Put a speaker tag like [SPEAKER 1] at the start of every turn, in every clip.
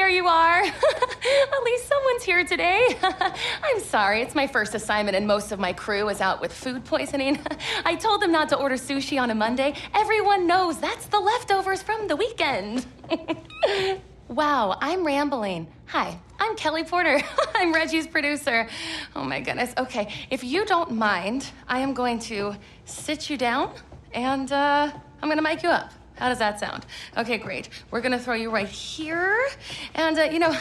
[SPEAKER 1] there you are. At least someone's here today. I'm sorry, it's my first assignment and most of my crew is out with food poisoning. I told them not to order sushi on a Monday. Everyone knows that's the leftovers from the weekend. Wow, I'm rambling. Hi, I'm Kelly Porter. I'm Reggie's producer. Oh my goodness. Okay, if you don't mind, I am going to sit you down and I'm gonna mic you up. How does that sound? Okay, great. We're gonna throw you right here. And you know,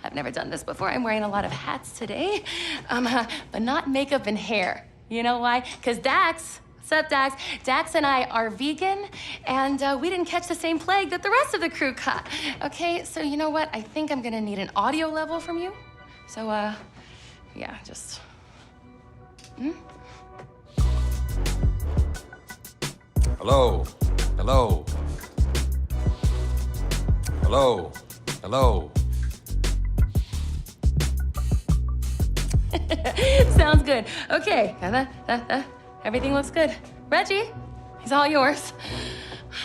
[SPEAKER 1] I've never done this before. I'm wearing a lot of hats today, but not makeup and hair. You know why? Because Dax, what's up, Dax? Dax and I are vegan, and we didn't catch the same plague that the rest of the crew caught. Okay, so you know what? I think I'm gonna need an audio level from you. So, yeah, just...
[SPEAKER 2] Hello. Hello. Hello. Hello.
[SPEAKER 1] Sounds good. Okay, everything looks good. Reggie, he's all yours.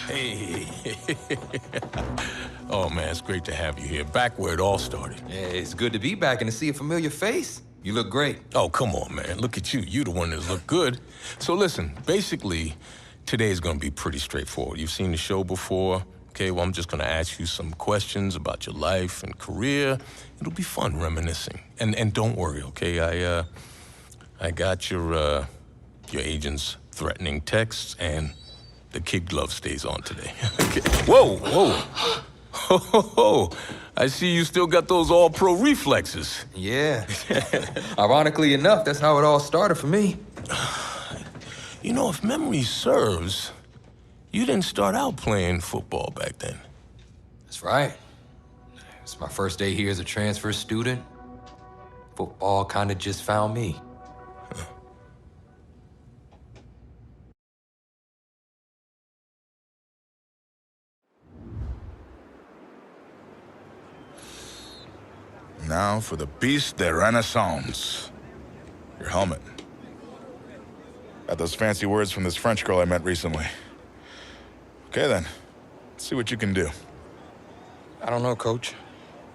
[SPEAKER 3] Hey. Oh, man, it's great to have you here. Back where it all started.
[SPEAKER 2] Yeah, it's good to be back and to see a familiar face. You look great.
[SPEAKER 3] Oh, come on, man. Look at you. You the one that look good. So listen, basically, today's gonna be pretty straightforward. You've seen the show before. Okay, well, I'm just gonna ask you some questions about your life and career. It'll be fun reminiscing. And don't worry, okay? I got your agent's threatening texts, and the kid glove stays on today. Okay. Whoa, whoa. Oh, I see you still got those all-pro reflexes.
[SPEAKER 2] Yeah. Ironically enough, that's how it all started for me.
[SPEAKER 3] You know, if memory serves, you didn't start out playing football back then.
[SPEAKER 2] That's right. It's my first day here as a transfer student. Football kind of just found me.
[SPEAKER 4] Now for the piece de renaissance. Your helmet. Got those fancy words from this French girl I met recently. Okay then, let's see what you can do.
[SPEAKER 2] I don't know, Coach.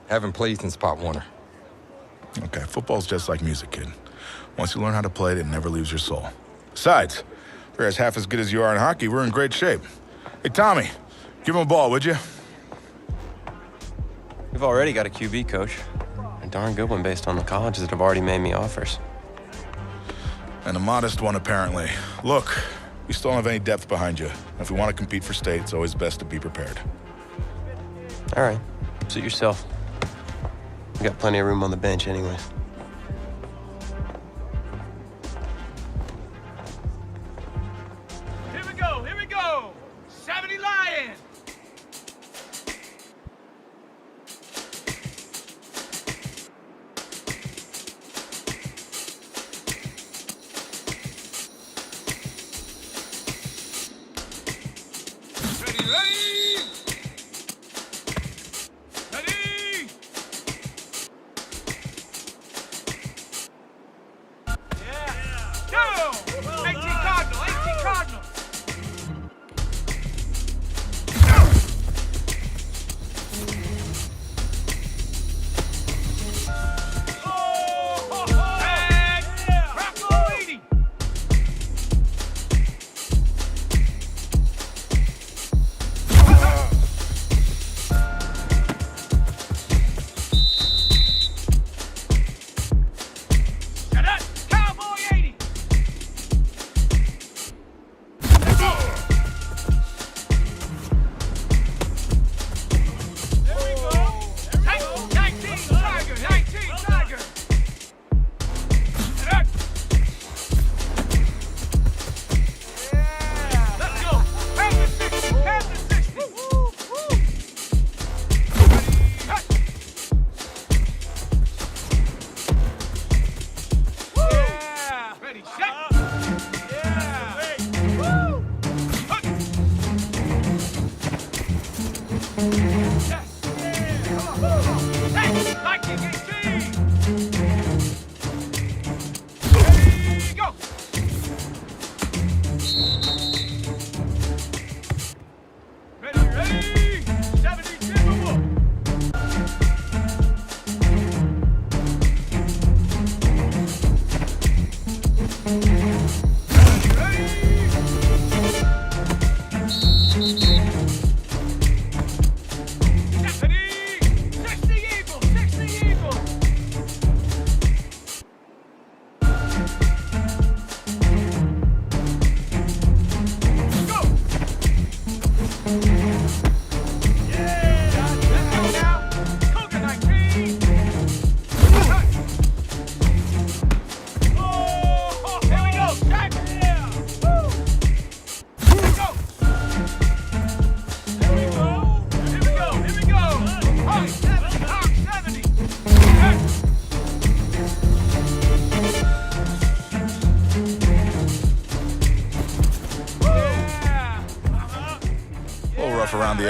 [SPEAKER 2] Haven't played since Pop Warner.
[SPEAKER 4] Okay, football's just like music, kid. Once you learn how to play it, it never leaves your soul. Besides, if you're as half as good as you are in hockey, we're in great shape. Hey, Tommy, give him a ball, would you?
[SPEAKER 5] We've already got a QB, Coach. A darn good one based on the colleges that have already made me offers.
[SPEAKER 4] And a modest one, apparently. Look, we still don't have any depth behind you. If we want to compete for state, it's always best to be prepared.
[SPEAKER 5] All right, suit yourself. We got plenty of room on the bench anyways.
[SPEAKER 6] Here we go, here we go! 70 Lions! Ready, ready! Ready!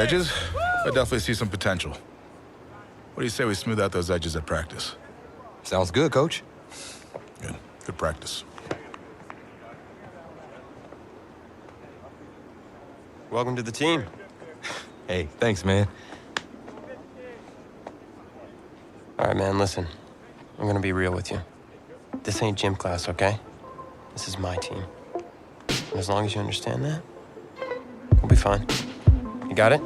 [SPEAKER 4] edges, I definitely see some potential. What do you say we smooth out those edges at practice?
[SPEAKER 2] Sounds good, Coach.
[SPEAKER 4] Good. Good practice.
[SPEAKER 5] Welcome to the team.
[SPEAKER 2] Hey, thanks, man.
[SPEAKER 5] All right, man, listen. I'm gonna be real with you. This ain't gym class, okay? This is my team. And as long as you understand that, we'll be fine. You got it?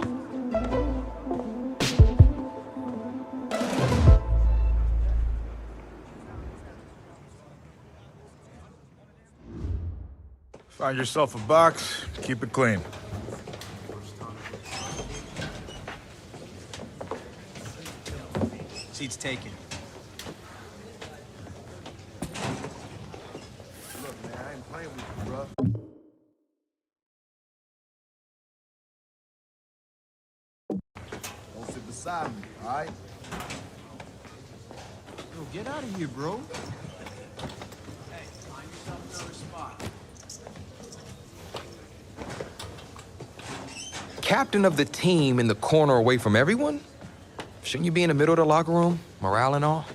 [SPEAKER 4] Find yourself a box, keep it clean.
[SPEAKER 7] Seats taken.
[SPEAKER 8] Look, man, I ain't playing with you, bro. Don't sit beside me, all right? Yo, get out of here, bro.
[SPEAKER 7] Hey, find yourself another spot.
[SPEAKER 2] Captain of the team in the corner away from everyone? Shouldn't you be in the middle of the locker room? Morale and all?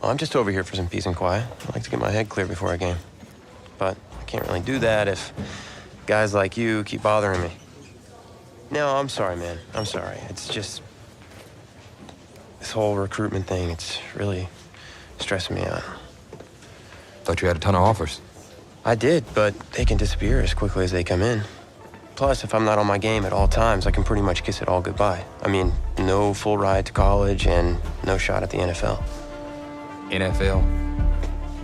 [SPEAKER 5] Well, I'm just over here for some peace and quiet. I like to get my head clear before a game. But I can't really do that if guys like you keep bothering me. No, I'm sorry, man. I'm sorry. It's just... this whole recruitment thing, it's really stressing me out.
[SPEAKER 2] Thought you had a ton of offers.
[SPEAKER 5] I did, but they can disappear as quickly as they come in. Plus, if I'm not on my game at all times, I can pretty much kiss it all goodbye. I mean, no full ride to college and no shot at the NFL.
[SPEAKER 2] NFL?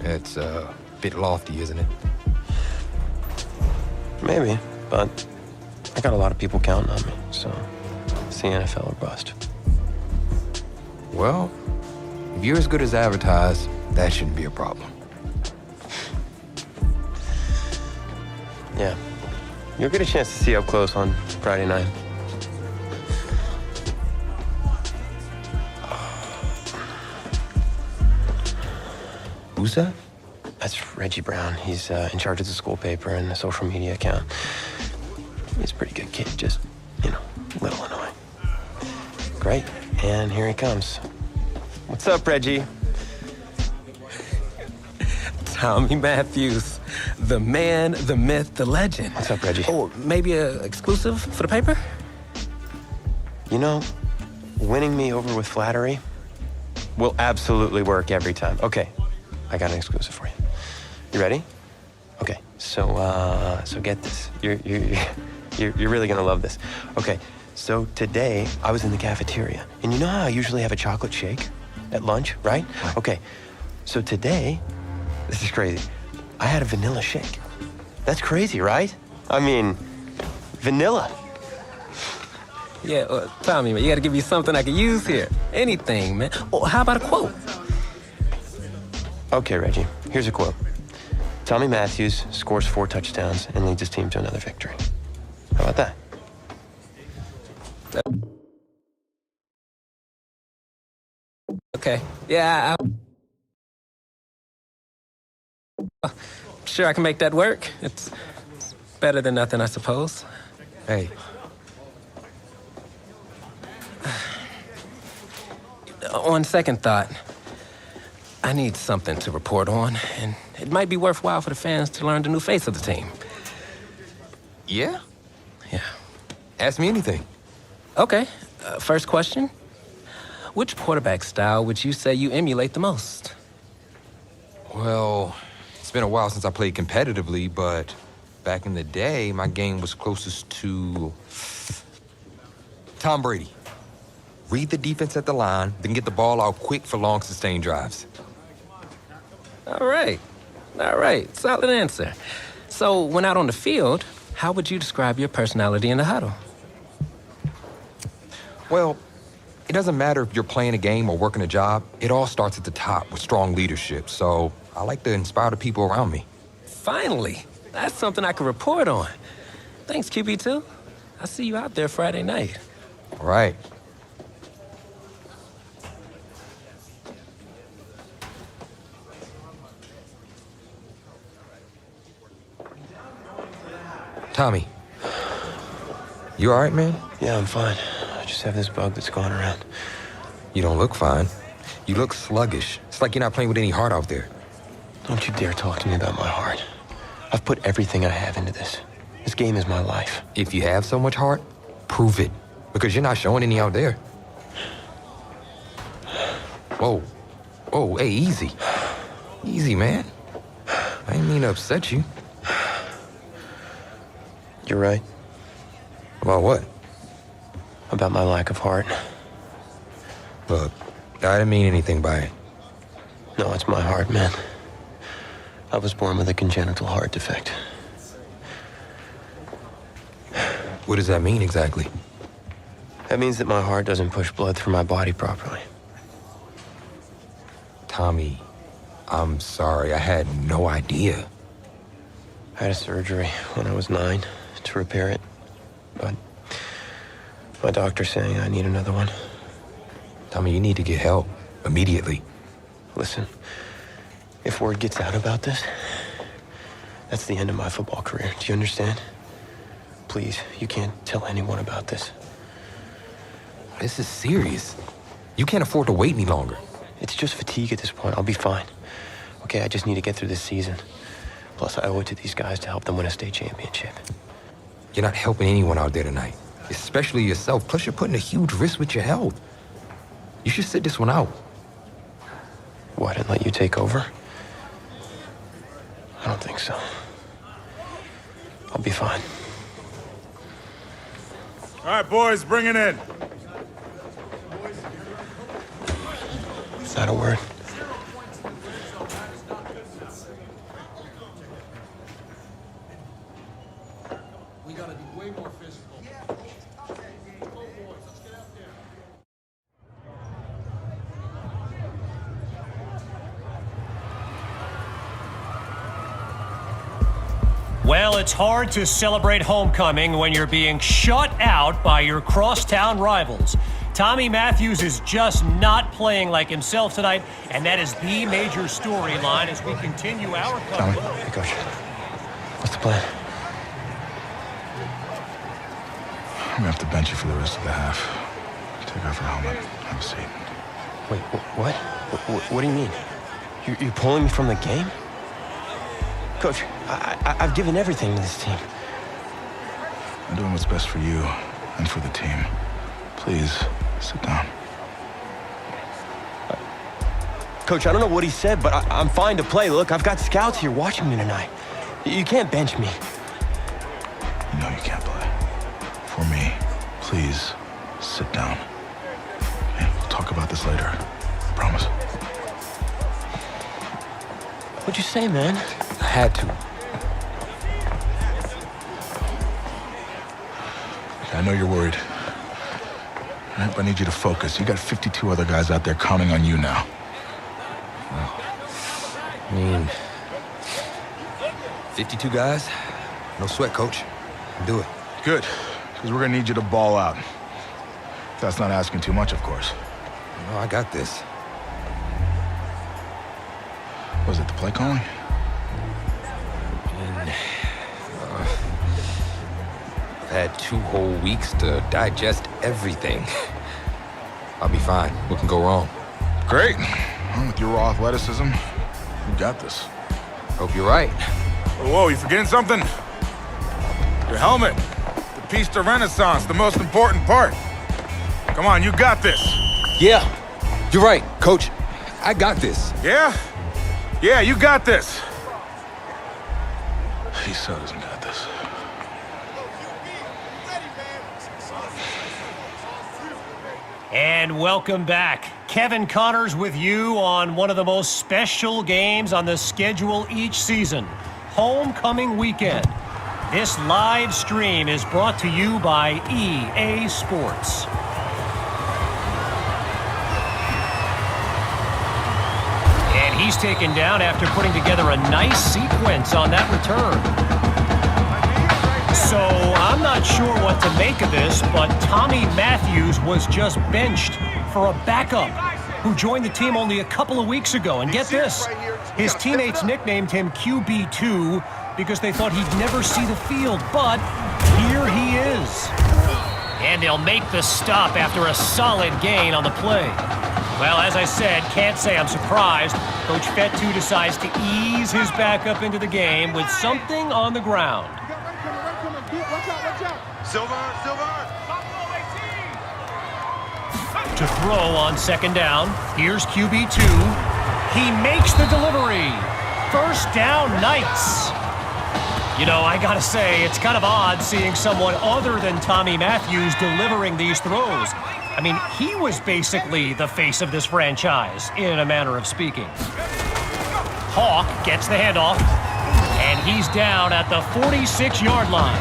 [SPEAKER 2] It's a bit lofty, isn't it?
[SPEAKER 5] Maybe, but I got a lot of people counting on me, so it's the NFL or bust.
[SPEAKER 2] Well, if you're as good as advertised, that shouldn't be a problem.
[SPEAKER 5] Yeah. You'll get a chance to see up close on Friday night.
[SPEAKER 2] Who's that?
[SPEAKER 5] That's Reggie Brown. He's in charge of the school paper and the social media account. He's a pretty good kid, just, you know, a little annoying. Great, and here he comes. What's up, Reggie?
[SPEAKER 9] Tommy Matthews, the man, the myth, the legend.
[SPEAKER 5] What's up, Reggie?
[SPEAKER 9] Oh, maybe a exclusive for the paper?
[SPEAKER 5] You know, winning me over with flattery will absolutely work every time. Okay, I got an exclusive for you. You ready? Okay, so get this. You're really gonna love this. Okay, so today I was in the cafeteria, and you know how I usually have a chocolate shake at lunch, right? Okay, so today, this is crazy. I had a vanilla shake. That's crazy, right? I mean, vanilla.
[SPEAKER 9] Yeah, Tommy, man, you gotta give me something I can use here. Anything, man. Oh, how about a quote?
[SPEAKER 5] Okay, Reggie, here's a quote. Tommy Matthews scores 4 touchdowns and leads his team to another victory. How about that?
[SPEAKER 9] Okay. Yeah, sure I can make that work. It's better than nothing, I suppose.
[SPEAKER 2] Hey,
[SPEAKER 9] On second thought, I need something to report on, and it might be worthwhile for the fans to learn the new face of the team.
[SPEAKER 2] yeah?
[SPEAKER 9] Yeah.
[SPEAKER 2] Ask me anything.
[SPEAKER 9] Okay, first question. Which quarterback style would you say you emulate the most?
[SPEAKER 2] Well, it's been a while since I played competitively, but back in the day, my game was closest to Tom Brady. Read the defense at the line, then get the ball out quick for long, sustained drives.
[SPEAKER 9] All right. Solid answer. So, when out on the field, how would you describe your personality in the huddle?
[SPEAKER 2] Well, it doesn't matter if you're playing a game or working a job. It all starts at the top with strong leadership. So I like to inspire the people around me.
[SPEAKER 9] Finally. That's something I can report on. Thanks, QB2. I'll see you out there Friday night.
[SPEAKER 2] All right. Tommy, you all right, man?
[SPEAKER 5] Yeah, I'm fine. just have this bug that's going around.
[SPEAKER 2] You don't look fine. You look sluggish. It's like you're not playing with any heart out there.
[SPEAKER 5] Don't you dare talk to me about my heart. I've put everything I have into this. This game is my life.
[SPEAKER 2] If you have so much heart, prove it. Because you're not showing any out there. Whoa. Whoa, hey, easy. Easy, man. I didn't mean to upset you.
[SPEAKER 5] You're right.
[SPEAKER 2] About what?
[SPEAKER 5] About my lack of heart.
[SPEAKER 2] Look, I didn't mean anything by it.
[SPEAKER 5] No, it's my heart, man. I was born with a congenital heart defect.
[SPEAKER 2] What does that mean exactly?
[SPEAKER 5] That means that my heart doesn't push blood through my body properly.
[SPEAKER 2] Tommy, I'm sorry. I had no idea.
[SPEAKER 5] I had a surgery when I was 9 to repair it, but my doctor's saying I need another one.
[SPEAKER 2] Tommy, you need to get help immediately.
[SPEAKER 5] Listen, if word gets out about this, that's the end of my football career. Do you understand? Please, you can't tell anyone about this.
[SPEAKER 2] This is serious. You can't afford to wait any longer.
[SPEAKER 5] It's just fatigue at this point. I'll be fine. Okay, I just need to get through this season. Plus, I owe it to these guys to help them win a state championship.
[SPEAKER 2] You're not helping anyone out there tonight, especially yourself. Plus, you're putting a huge risk with your health. You should sit this one out.
[SPEAKER 5] What, and let you take over? I don't think so. I'll be fine.
[SPEAKER 4] All right, boys, bring it in.
[SPEAKER 5] Is that a word?
[SPEAKER 8] We gotta be way more physical.
[SPEAKER 10] Well, it's hard to celebrate homecoming when you're being shut out by your crosstown rivals. Tommy Matthews is just not playing like himself tonight, and that is the major storyline as we continue our coverage.
[SPEAKER 5] Tommy, hey, Coach. What's the plan?
[SPEAKER 4] I'm gonna have to bench you for the rest of the half. Take off your helmet. Have a seat.
[SPEAKER 5] Wait, what? What do you mean? You're pulling me from the game? Coach, I've given everything to this team.
[SPEAKER 4] I'm doing what's best for you and for the team. Please, sit down.
[SPEAKER 5] Coach, I don't know what he said, but I'm fine to play. Look, I've got scouts here watching me tonight. You can't bench me.
[SPEAKER 4] You know you can't play. For me, please, sit down. Okay, we'll talk about this later. I promise.
[SPEAKER 5] What'd you say, man?
[SPEAKER 2] I had to.
[SPEAKER 4] I know you're worried. Right, but I need you to focus. You got 52 other guys out there counting on you now.
[SPEAKER 2] I mean, 52 guys? No sweat, Coach. Do it.
[SPEAKER 4] Good, because we're gonna need you to ball out. That's not asking too much, of course.
[SPEAKER 2] No, I got this.
[SPEAKER 4] Was it the play calling?
[SPEAKER 2] I've had 2 whole weeks to digest everything. I'll be fine. What can go wrong?
[SPEAKER 4] Great. Well, with your raw athleticism, you got this.
[SPEAKER 2] Hope you're right.
[SPEAKER 4] Whoa, you forgetting something? Your helmet. The piece de renaissance, the most important part. Come on, you got this.
[SPEAKER 2] Yeah, you're right, Coach. I got this.
[SPEAKER 4] Yeah? Yeah, you got this. He so doesn't got this.
[SPEAKER 10] And welcome back. Kevin Connors with you on one of the most special games on the schedule each season, Homecoming Weekend. This live stream is brought to you by EA Sports. And he's taken down after putting together a nice sequence on that return. So I'm not sure what to make of this, but Tommy Matthews was just benched for a backup who joined the team only a couple of weeks ago. And get this, his teammates nicknamed him QB2 because they thought he'd never see the field, but here he is. And they'll make the stop after a solid gain on the play. Well, as I said, can't say I'm surprised. Coach F.O.F decides to ease his backup into the game with something on the ground.
[SPEAKER 6] Silver.
[SPEAKER 10] To throw on second down. Here's QB2. He makes the delivery. First down, Knights. You know, I gotta say, it's kind of odd seeing someone other than Tommy Matthews delivering these throws. I mean, he was basically the face of this franchise, in a manner of speaking. Hawk gets the handoff, and he's down at the 46-yard line.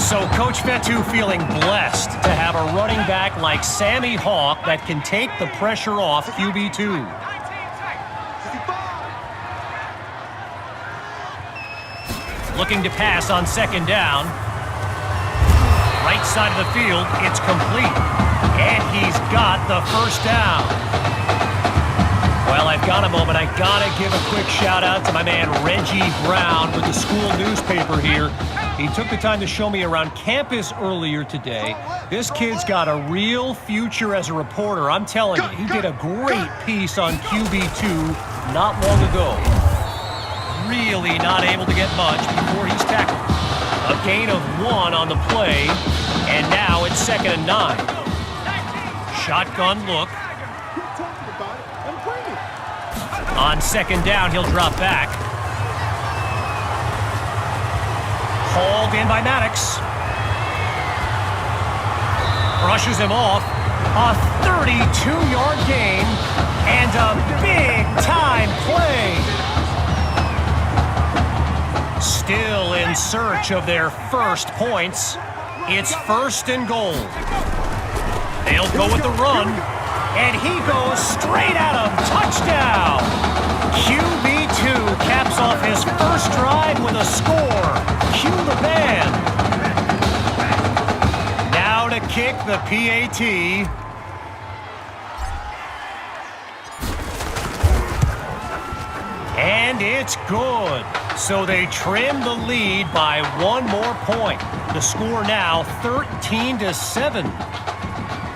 [SPEAKER 10] So Coach F.O.F feeling blessed to have a running back like Sammy Hawk that can take the pressure off QB2. Looking to pass on second down. Right side of the field, it's complete. And he's got the first down. Well, I've got a moment. I gotta give a quick shout out to my man Reggie Brown with the school newspaper here. He took the time to show me around campus earlier today. This kid's got a real future as a reporter. I'm telling you, he did a great piece on QB2 not long ago. Really not able to get much before he's tackled. A gain of 1 on the play, and now it's 2nd and 9. Shotgun look. On second down, he'll drop back. Hauled in by Maddox. Brushes him off. A 32-yard gain and a big-time play. Still in search of their first points. It's 1st and goal. They'll go with the run, and he goes straight at him. Touchdown! QB2 caps off his first drive with a score. Cue the band. Now to kick the PAT. And it's good. So they trim the lead by 1 more point. The score now 13-7.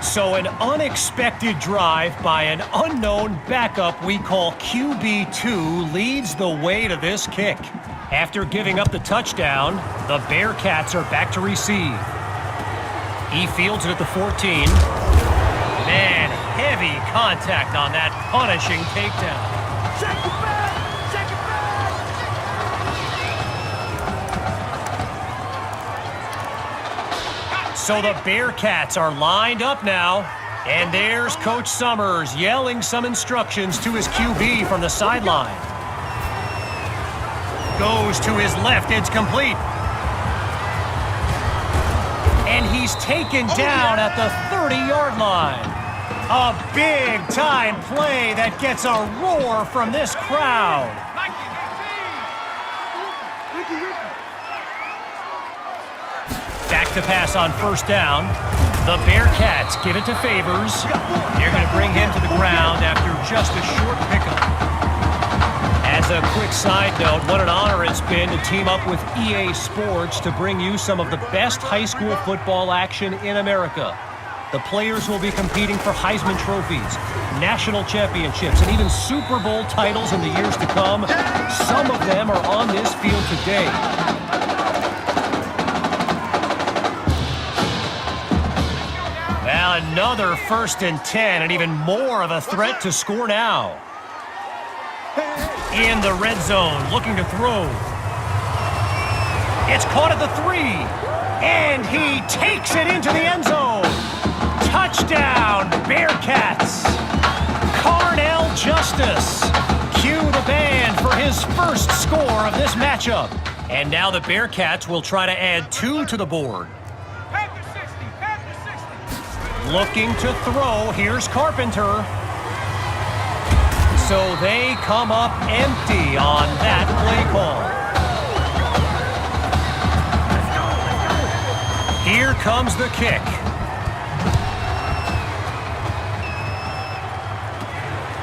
[SPEAKER 10] So an unexpected drive by an unknown backup we call QB2 leads the way to this kick. After giving up the touchdown, the Bearcats are back to receive. He fields it at the 14. Man, heavy contact on that punishing takedown. So the Bearcats are lined up now, and there's Coach Summers yelling some instructions to his QB from the sideline. Goes to his left, it's complete. And he's taken down at the 30-yard line. A big-time play that gets a roar from this crowd. Back to pass on first down. The Bearcats give it to Favors. They're going to bring him to the ground after just a short pickup. As a quick side note, what an honor it's been to team up with EA Sports to bring you some of the best high school football action in America. The players will be competing for Heisman trophies, national championships, and even Super Bowl titles in the years to come. Some of them are on this field today. Well, another 1st and 10, and even more of a threat to score now. In the red zone, looking to throw. It's caught at the 3, and he takes it into the end zone. Touchdown, Bearcats. Carnell Justice. Cue the band for his first score of this matchup. And now the Bearcats will try to add 2 to the board. Looking to throw, here's Carpenter. So they come up empty on that play call. Here comes the kick.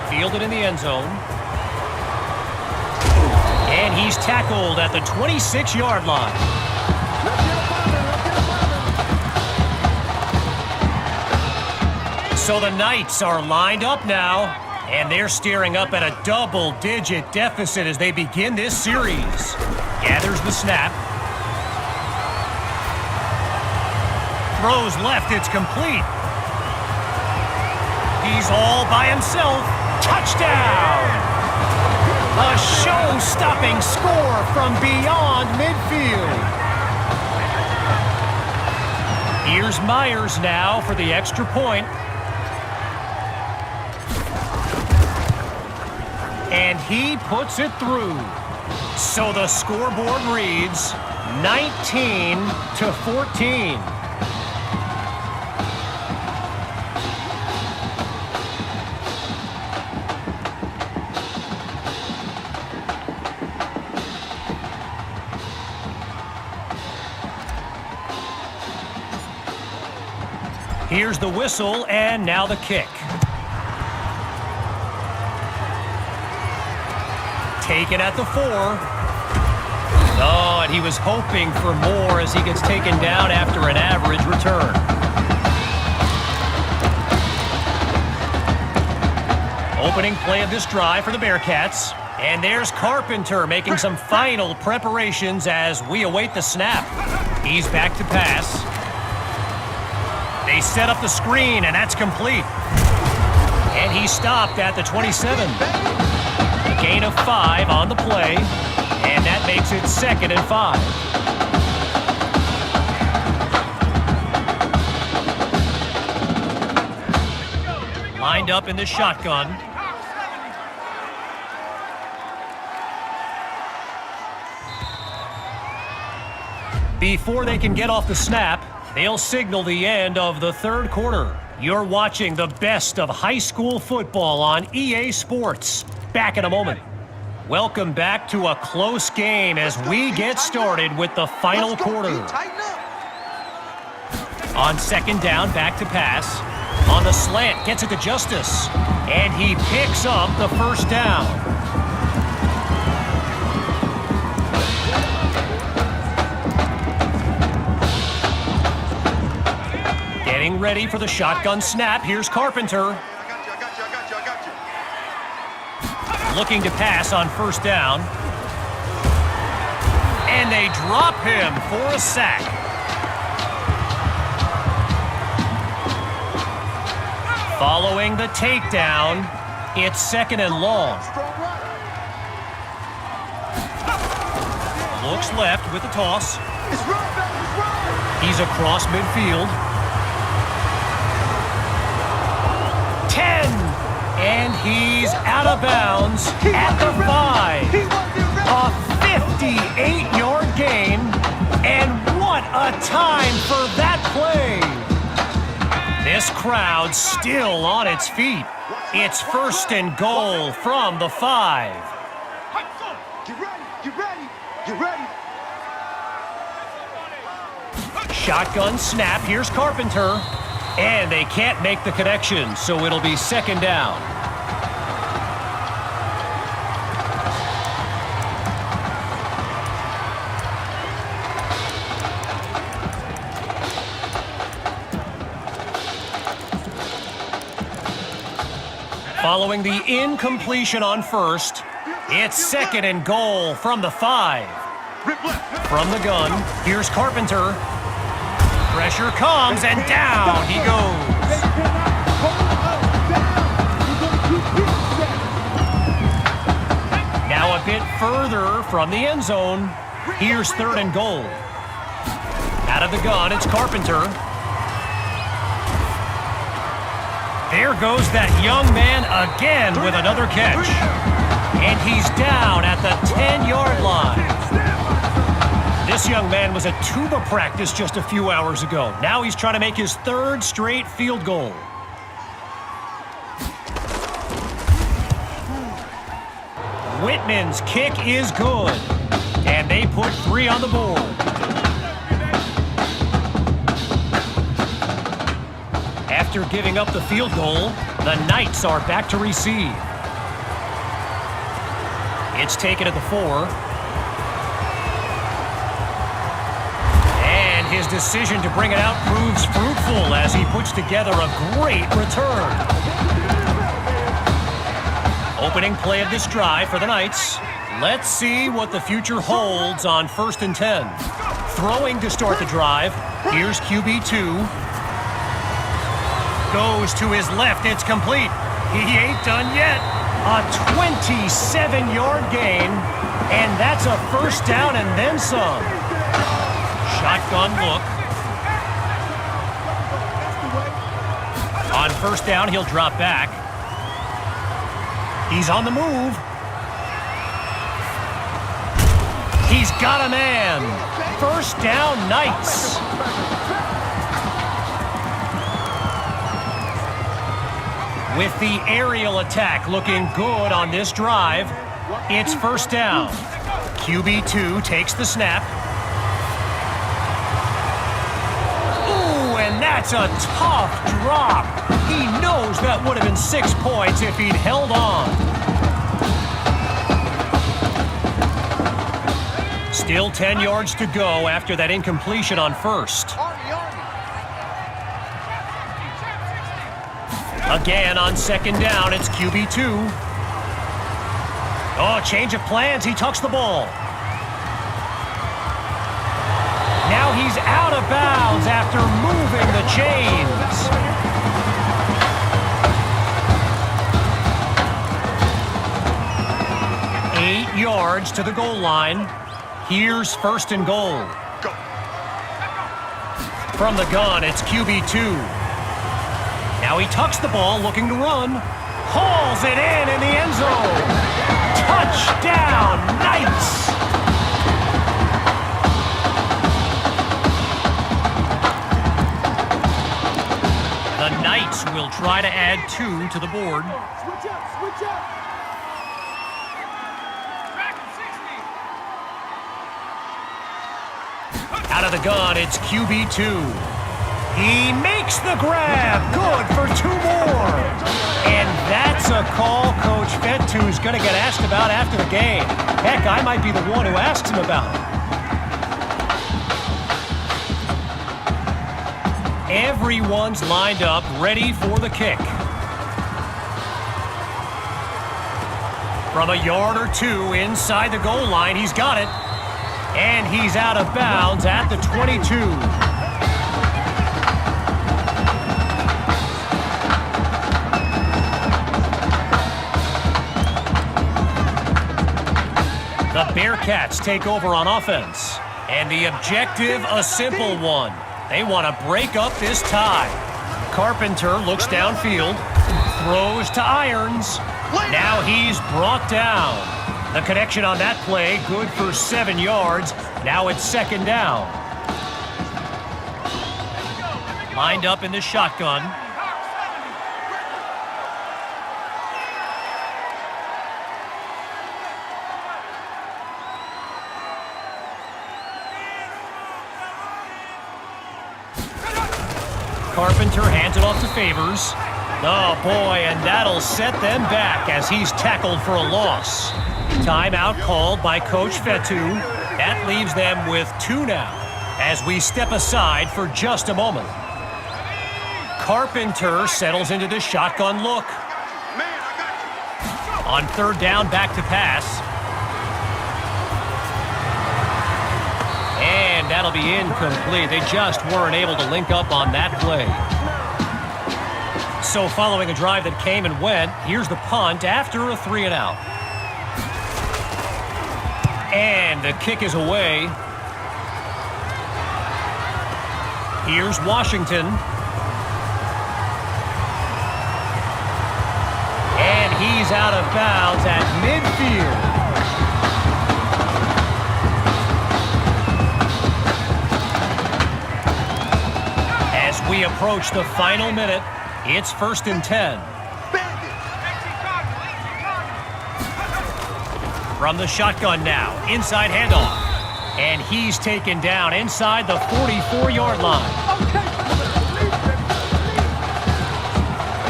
[SPEAKER 10] Fielded in the end zone. And he's tackled at the 26-yard line. So the Knights are lined up now, and they're staring up at a double-digit deficit as they begin this series. Gathers the snap. Throws left, it's complete. He's all by himself. Touchdown! A show-stopping score from beyond midfield. Here's Myers now for the extra point. And he puts it through. So the scoreboard reads 19-14. Here's the whistle, and now the kick. Taken at the 4. Oh, and he was hoping for more as he gets taken down after an average return. Opening play of this drive for the Bearcats. And there's Carpenter making some final preparations as we await the snap. He's back to pass. They set up the screen, and that's complete. And he stopped at the 27. A gain of 5 on the play, and that makes it 2nd and 5. Lined up in the shotgun. Before they can get off the snap, they'll signal the end of the third quarter. You're watching the best of high school football on EA Sports. Back in a moment. Welcome back to a close game as we get started with the final quarter. On 2nd down, back to pass. On the slant, gets it to Justice. And he picks up the 1st down. Getting ready for the shotgun snap. Here's Carpenter. Looking to pass on 1st down. And they drop him for a sack. Following the takedown, it's 2nd and long. Looks left with the toss. He's across midfield. 10, and he's out of bounds at the 5. A 58-yard gain, and what a time for that play. This crowd still on its feet. It's 1st and goal from the 5.
[SPEAKER 6] Get ready, get ready, get ready.
[SPEAKER 10] Shotgun snap, here's Carpenter. And they can't make the connection, so it'll be 2nd down. Following the incompletion on 1st, it's 2nd and goal from the 5. From the gun, here's Carpenter. Pressure comes, and down he goes. Now a bit further from the end zone. Here's 3rd and goal. Out of the gun, it's Carpenter. There goes that young man again with another catch. And he's down at the 10-yard line. This young man was at tuba practice just a few hours ago. Now he's trying to make his 3rd straight field goal. Whitman's kick is good. And they put 3 on the board. After giving up the field goal, the Knights are back to receive. It's taken at the 4. his decision to bring it out proves fruitful as he puts together a great return. Opening play of this drive for the Knights. Let's see what the future holds on 1st and 10. Throwing to start the drive. Here's QB2. Goes to his left. It's complete. He ain't done yet. A 27-yard gain. And that's a first down and then some. Shotgun look. On first down, he'll drop back. He's on the move. He's got a man. First down, Knights. With the aerial attack looking good on this drive, it's first down. QB2 takes the snap. Ooh, and that's a tough drop. He knows that would have been 6 points if he'd held on. Still 10 yards to go after that incompletion on first. Again on second down, it's QB2. Oh, change of plans. He tucks the ball. Now he's out of bounds after moving the chains. Eight yards to the goal line. Here's first and goal. From the gun, it's QB2. Now he tucks the ball, looking to run. Hauls it in the end zone. Touchdown, Knights! The Knights will try to add 2 to the board.
[SPEAKER 6] Switch up, switch up.
[SPEAKER 10] Out of the gun, it's QB2. He makes the grab. Good for 2 more. And that's a call Coach F.O.F. going to get asked about after the game. Heck, I might be the one who asks him about it. Everyone's lined up, ready for the kick. From a yard or 2 inside the goal line, he's got it. And he's out of bounds at the 22. The Bearcats take over on offense. And the objective, a simple one. They want to break up this tie. Carpenter looks downfield, throws to Irons. Now he's brought down. The connection on that play, good for 7 yards. Now it's second down. Lined up in the shotgun. Carpenter hands it off to Favors. Oh, boy, and that'll set them back as he's tackled for a loss. Timeout called by Coach F.O.F. That leaves them with 2 now as we step aside for just a moment. Carpenter settles into the shotgun look. On third down, back to pass. And that'll be incomplete. They just weren't able to link up on that play. So following a drive that came and went, here's the punt after a 3-and-out. And the kick is away. Here's Washington. And he's out of bounds at midfield. As we approach the final minute, it's first and 10. From the shotgun now, inside handoff. And he's taken down inside the 44-yard line.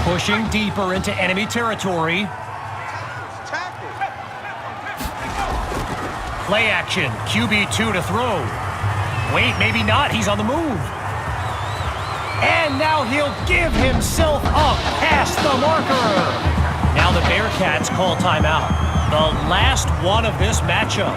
[SPEAKER 10] Pushing deeper into enemy territory. Play action, QB2 to throw. Wait, maybe not. He's on the move. And now he'll give himself up past the marker. Now the Bearcats call timeout. The last one of this matchup.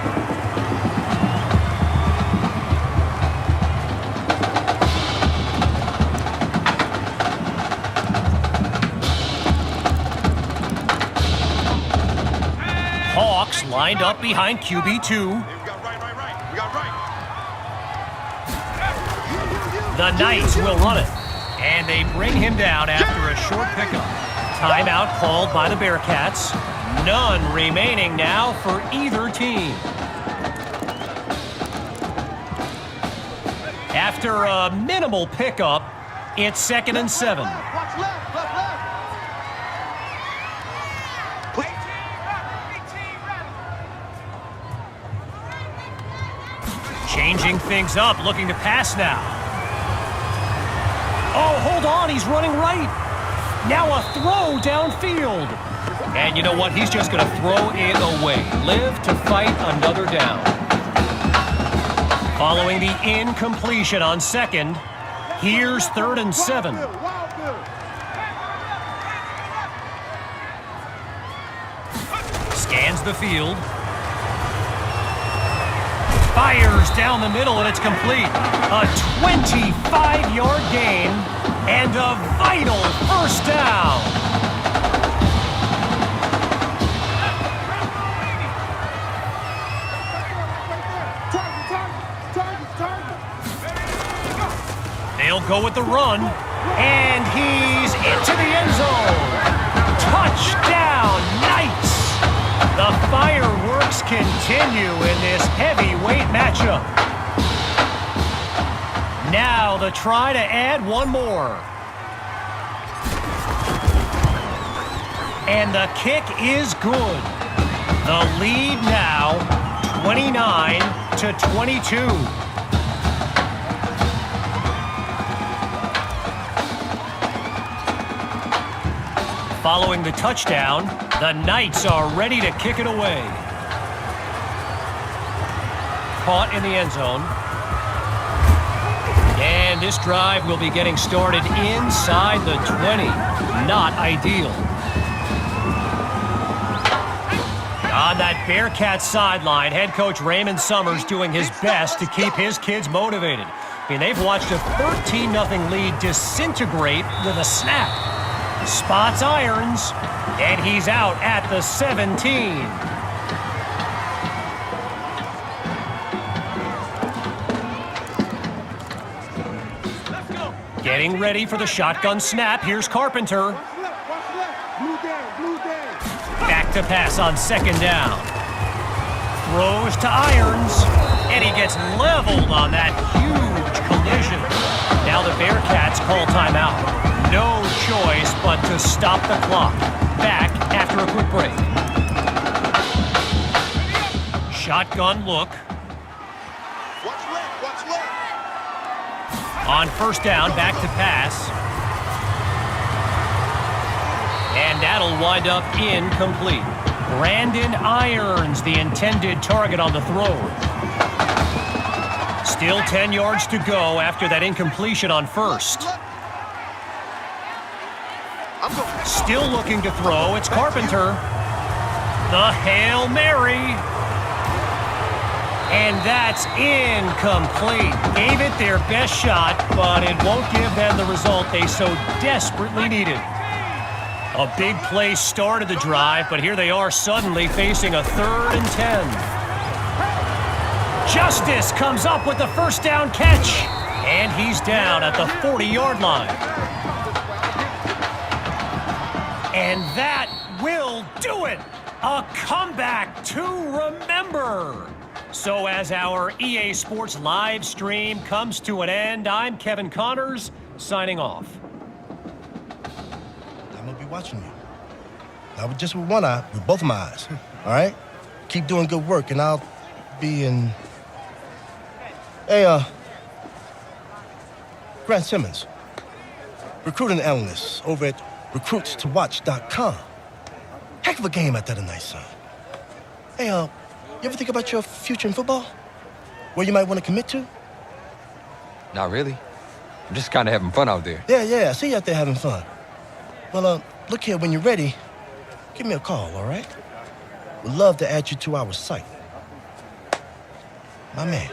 [SPEAKER 10] Hawks lined up behind QB2.
[SPEAKER 6] We got right. We got right.
[SPEAKER 10] The Knights will run it. And they bring him down after a short pickup. Timeout called by the Bearcats. None remaining now for either team. After a minimal pickup, it's 2nd and 7.
[SPEAKER 6] Watch left.
[SPEAKER 10] Changing things up, looking to pass now. Oh, hold on, he's running right. Now a throw downfield. And you know what? He's just going to throw it away. Live to fight another down. Following the incompletion on 2nd, here's 3rd and 7. Scans the field. Fires down the middle, and it's complete. A 25-yard gain and a vital first down. They'll go with the run, and he's into the end zone. Touchdown, Knights! The fireworks continue in this heavyweight matchup. Now the try to add one more. And the kick is good. The lead now 29-22. Following the touchdown, the Knights are ready to kick it away. Caught in the end zone. And this drive will be getting started inside the 20. Not ideal. On that Bearcat sideline, head coach Raymond Summers doing his best to keep his kids motivated. I mean, they've watched a 13-0 lead disintegrate with a snap. Spots irons, and he's out at the 17. Getting ready for the shotgun snap. Here's Carpenter. Back to pass on 2nd down. Throws to Irons, and he gets leveled on that huge collision. Now the Bearcats call timeout. No choice but to stop the clock. Back after a quick break. Shotgun look.
[SPEAKER 6] Watch left.
[SPEAKER 10] On 1st down, back to pass. And that'll wind up incomplete. Brandon Irons, the intended target on the throw. Still 10 yards to go after that incompletion on 1st. Still looking to throw. It's Carpenter. The Hail Mary. And that's incomplete. Gave it their best shot, but it won't give them the result they so desperately needed. A big play started the drive, but here they are suddenly facing a 3rd and 10. Justice comes up with the first down catch, and he's down at the 40-yard line. And that will do it. A comeback to remember. So as our EA Sports live stream comes to an end, I'm Kevin Connors, signing off.
[SPEAKER 11] I'm going to be watching you. Not just with one eye, with both of my eyes. All right? Keep doing good work, and I'll be in... Hey, Grant Simmons, recruiting analyst over at recruitstowatch.com. Heck of a game out there tonight, son. Hey, you ever think about your future in football? Where you might want to commit to?
[SPEAKER 2] Not really. I'm just kind of having fun out there.
[SPEAKER 11] Yeah, I see you out there having fun. Well, look here, when you're ready, give me a call, all right? Would love to add you to our site. My man.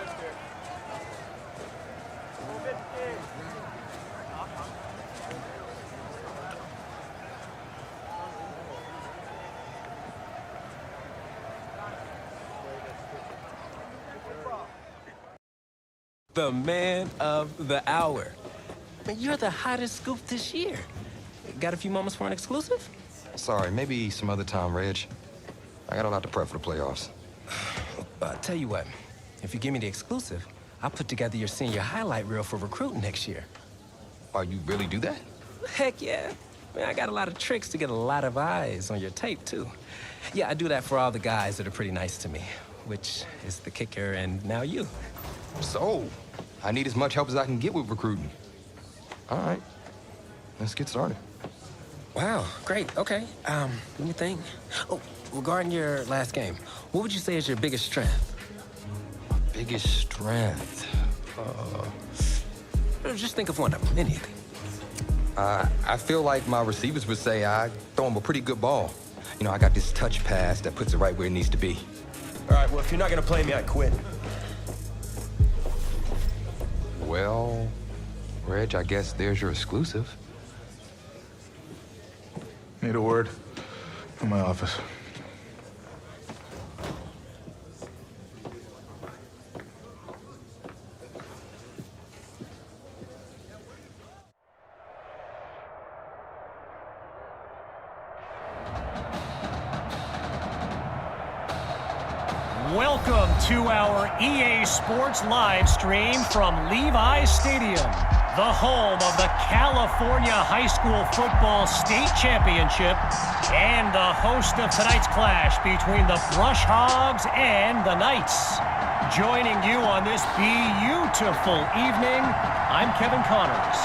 [SPEAKER 9] The man of the hour. You're the hottest scoop this year. Got a few moments for an exclusive?
[SPEAKER 2] Sorry, maybe some other time, Reg. I got a lot to prep for the playoffs.
[SPEAKER 9] Tell you what, if you give me the exclusive, I'll put together your senior highlight reel for recruiting next year.
[SPEAKER 2] Oh, you really do that?
[SPEAKER 9] Heck yeah. Man, I got a lot of tricks to get a lot of eyes on your tape, too. Yeah, I do that for all the guys that are pretty nice to me, which is the kicker and now you.
[SPEAKER 2] So, I need as much help as I can get with recruiting. All right, let's get started.
[SPEAKER 9] Wow, great, okay. Let me think. Oh, regarding your last game, what would you say is your biggest strength?
[SPEAKER 2] Biggest strength?
[SPEAKER 9] Just think of one of them, anything.
[SPEAKER 2] I feel like my receivers would say I throw them a pretty good ball. You know, I got this touch pass that puts it right where it needs to be.
[SPEAKER 5] All right, well, if you're not gonna play me, I quit.
[SPEAKER 2] Well, Reg, I guess there's your exclusive.
[SPEAKER 4] Need a word from my office.
[SPEAKER 10] Welcome to our EA Sports live stream from Levi's Stadium, the home of the California High School Football State Championship and the host of tonight's clash between the Brush Hogs and the Knights. Joining you on this beautiful evening, I'm Kevin Connors.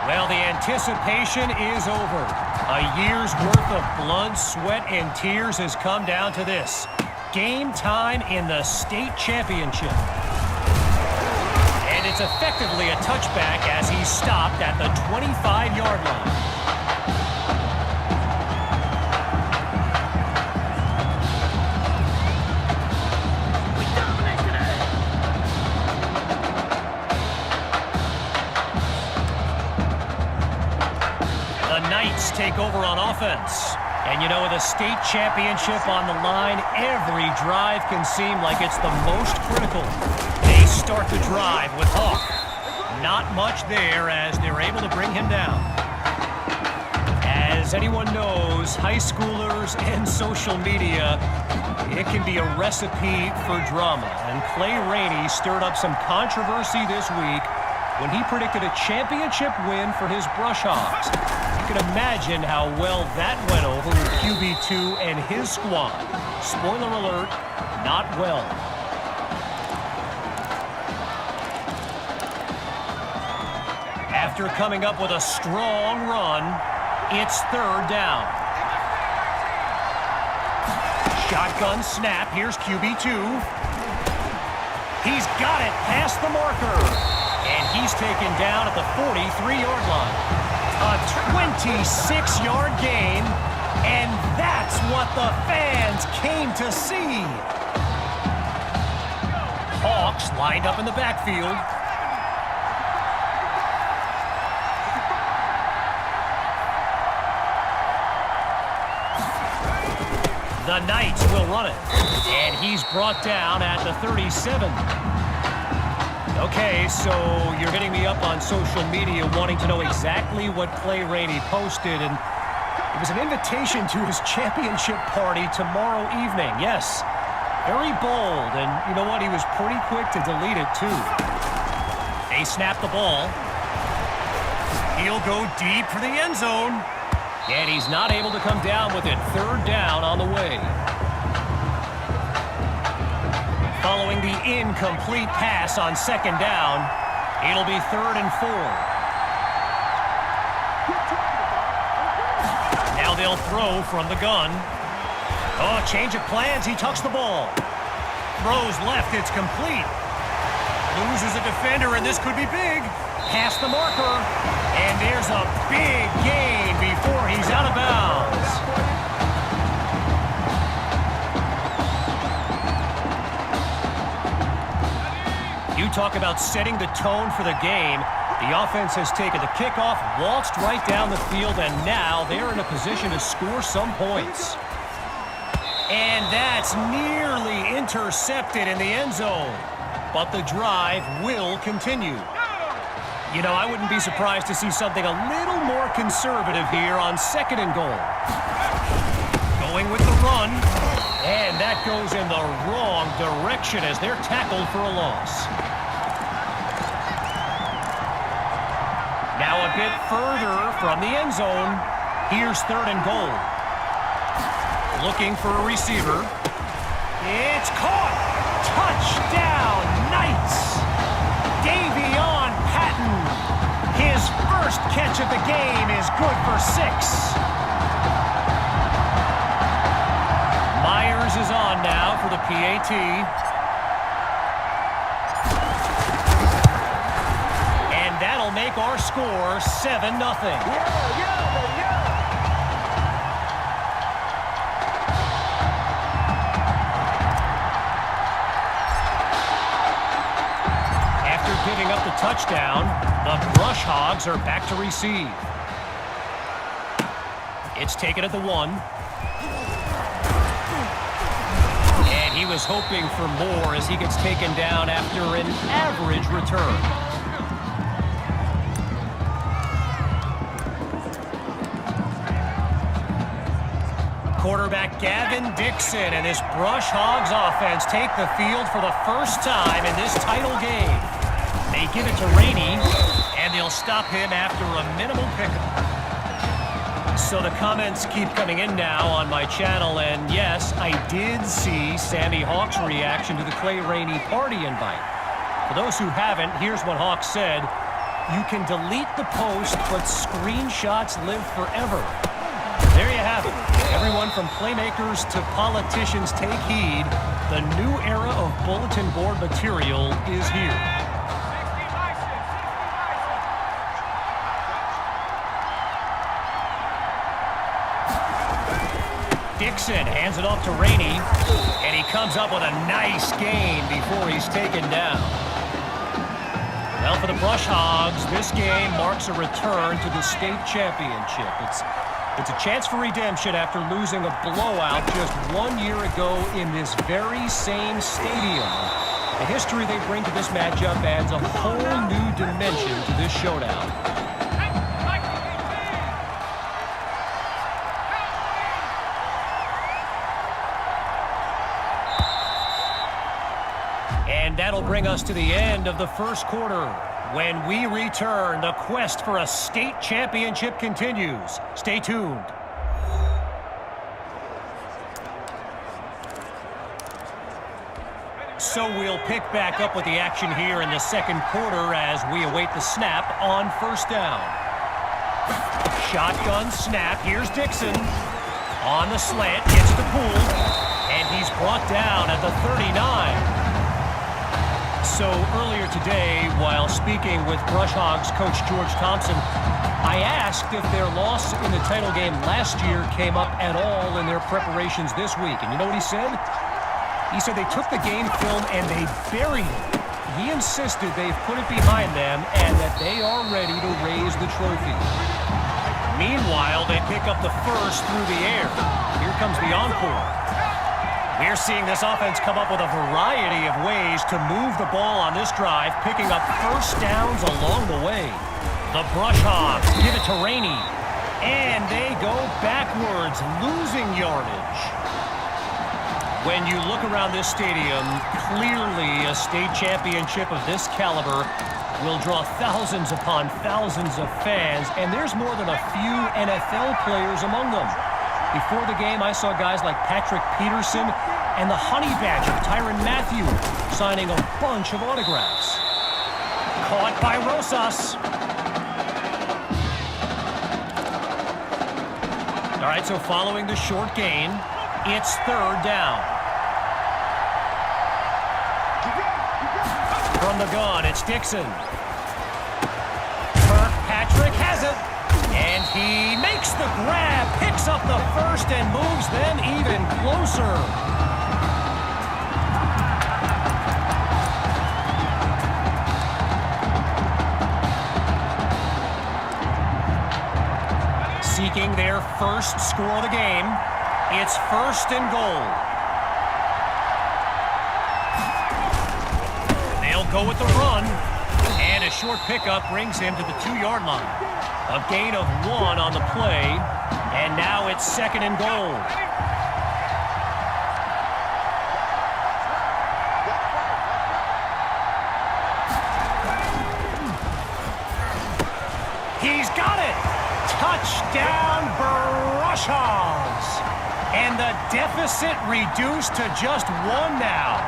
[SPEAKER 10] Well, the anticipation is over. A year's worth of blood, sweat, and tears has come down to this. Game time in the state championship. And it's effectively a touchback as he's stopped at the 25-yard line. Take over on offense. And you know, with a state championship on the line, every drive can seem like it's the most critical. They start the drive with Hawk. Not much there as they're able to bring him down. As anyone knows, high schoolers and social media, it can be a recipe for drama. And Clay Rainey stirred up some controversy this week when he predicted a championship win for his Brush Hogs. You can imagine how well that went over with QB2 and his squad. Spoiler alert, not well. After coming up with a strong run, it's third down. Shotgun snap, here's QB2. He's got it past the marker. And he's taken down at the 43-yard line. A 26-yard gain, and that's what the fans came to see. Hawks lined up in the backfield. The Knights will run it, and he's brought down at the 37. Okay, so you're hitting me up on social media wanting to know exactly what Clay Rainey posted, and it was an invitation to his championship party tomorrow evening. Yes, very bold, and you know what? He was pretty quick to delete it, too. They snap the ball. He'll go deep for the end zone, and he's not able to come down with it. Third down on the way. Following the incomplete pass on second down, it'll be 3rd and 4. Now they'll throw from the gun. Oh, change of plans. He tucks the ball. Throws left. It's complete. Loses a defender, and this could be big. Past the marker. And there's a big gain before he's out of bounds. You talk about setting the tone for the game. The offense has taken the kickoff, waltzed right down the field, and now they're in a position to score some points. And that's nearly intercepted in the end zone. But the drive will continue. You know, I wouldn't be surprised to see something a little more conservative here on 2nd and goal. Going with the run. And that goes in the wrong direction as they're tackled for a loss. Now a bit further from the end zone. Here's 3rd and goal. Looking for a receiver. It's caught! Touchdown, Knights! Davion Patton. His first catch of the game is good for 6. Myers is on now for the PAT. And that'll make our score 7-0. Giving up the touchdown, the Brush Hogs are back to receive. It's taken at the 1. And he was hoping for more as he gets taken down after an average return. Quarterback Gavin Dixon and this Brush Hogs offense take the field for the first time in this title game. They give it to Rainey, and they'll stop him after a minimal pickup. So the comments keep coming in now on my channel, and yes, I did see Sammy Hawk's reaction to the Clay Rainey party invite. For those who haven't, here's what Hawk said. You can delete the post, but screenshots live forever. There you have it. Everyone from playmakers to politicians take heed. The new era of bulletin board material is here. Dixon hands it off to Rainey, and he comes up with a nice gain before he's taken down. Well, for the Brush Hogs, this game marks a return to the state championship. It's a chance for redemption after losing a blowout just 1 year ago in this very same stadium. The history they bring to this matchup adds a whole new dimension to this showdown. And that'll bring us to the end of the first quarter. When we return, the quest for a state championship continues. Stay tuned. So we'll pick back up with the action here in the second quarter as we await the snap on first down. Shotgun snap. Here's Dixon. On the slant, gets the pool, and he's brought down at the 39. So earlier today, while speaking with Brush Hogs coach George Thompson, I asked if their loss in the title game last year came up at all in their preparations this week. And you know what he said? He said they took the game film and they buried it. He insisted they've put it behind them and that they are ready to raise the trophy. Meanwhile, they pick up the first through the air. Here comes the encore. We're seeing this offense come up with a variety of ways to move the ball on this drive, picking up first downs along the way. The Brush Hogs give it to Rainey, and they go backwards, losing yardage. When you look around this stadium, clearly a state championship of this caliber will draw thousands upon thousands of fans, and there's more than a few NFL players among them. Before the game, I saw guys like Patrick Peterson and the Honey Badger, Tyrann Mathieu, signing a bunch of autographs. Caught by Rosas. All right, so following the short gain, It's third down. From the gun, it's Dixon. Kirkpatrick has it. And he makes the grab, picks up the first, and moves them even closer. Seeking their first score of the game. It's first and goal. They'll go with the run. And a short pickup brings him to the 2-yard line. A gain of 1 on the play. And now it's second and goal. He's got it! Touchdown, Brushhogs! And the deficit reduced to just 1 now.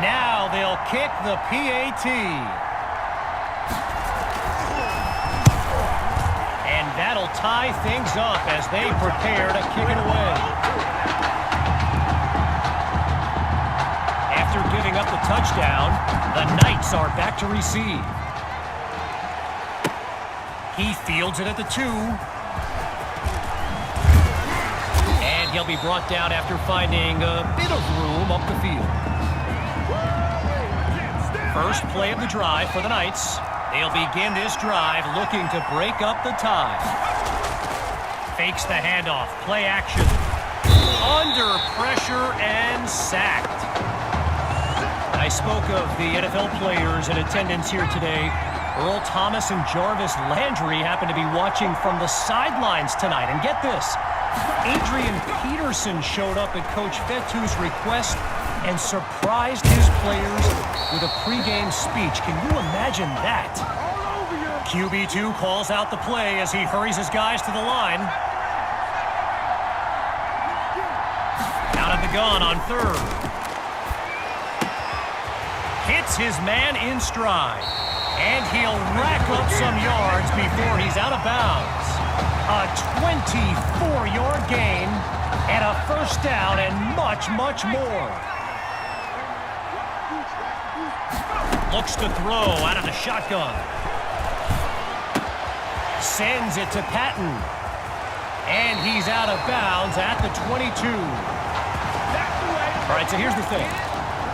[SPEAKER 10] Now they'll kick the PAT. And that'll tie things up as they prepare to kick it away. After giving up the touchdown, the Knights are back to receive. He fields it at the 2. And he'll be brought down after finding a bit of room up the field. First play of the drive for the Knights. They'll begin this drive looking to break up the tie. Fakes the handoff. Play action. Under pressure and sacked. I spoke of the NFL players in attendance here today. Earl Thomas and Jarvis Landry happen to be watching from the sidelines tonight. And get this, Adrian Peterson showed up at Coach Fetu's request and surprised his players with a pregame speech. Can you imagine that? QB2 calls out the play as he hurries his guys to the line. Out of the gun on third. Hits his man in stride. And he'll rack up some yards before he's out of bounds. A 24-yard gain and a first down and much, much more. Looks to throw out of the shotgun. Sends it to Patton. And he's out of bounds at the 22. All right, so here's the thing.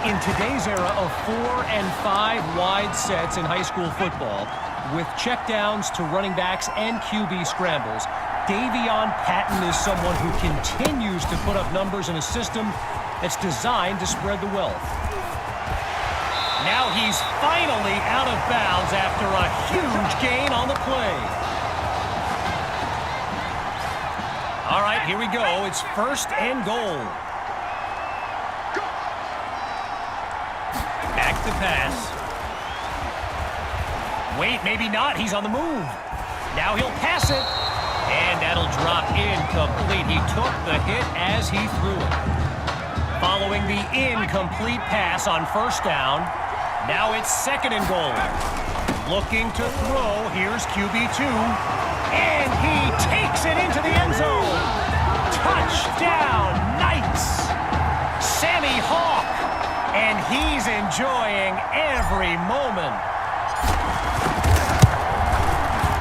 [SPEAKER 10] In today's era of 4 and 5 wide sets in high school football, with checkdowns to running backs and QB scrambles, Davion Patton is someone who continues to put up numbers in a system that's designed to spread the wealth. Now he's finally out of bounds after a huge gain on the play. All right, here we go. It's first and goal. Back to pass. Wait, maybe not. He's on the move. Now he'll pass it. And that'll drop incomplete. He took the hit as he threw it. Following the incomplete pass on first down, now it's second and goal. Looking to throw. Here's QB2. And he takes it into the end zone. Touchdown, Knights. Sammy Hawk. And he's enjoying every moment.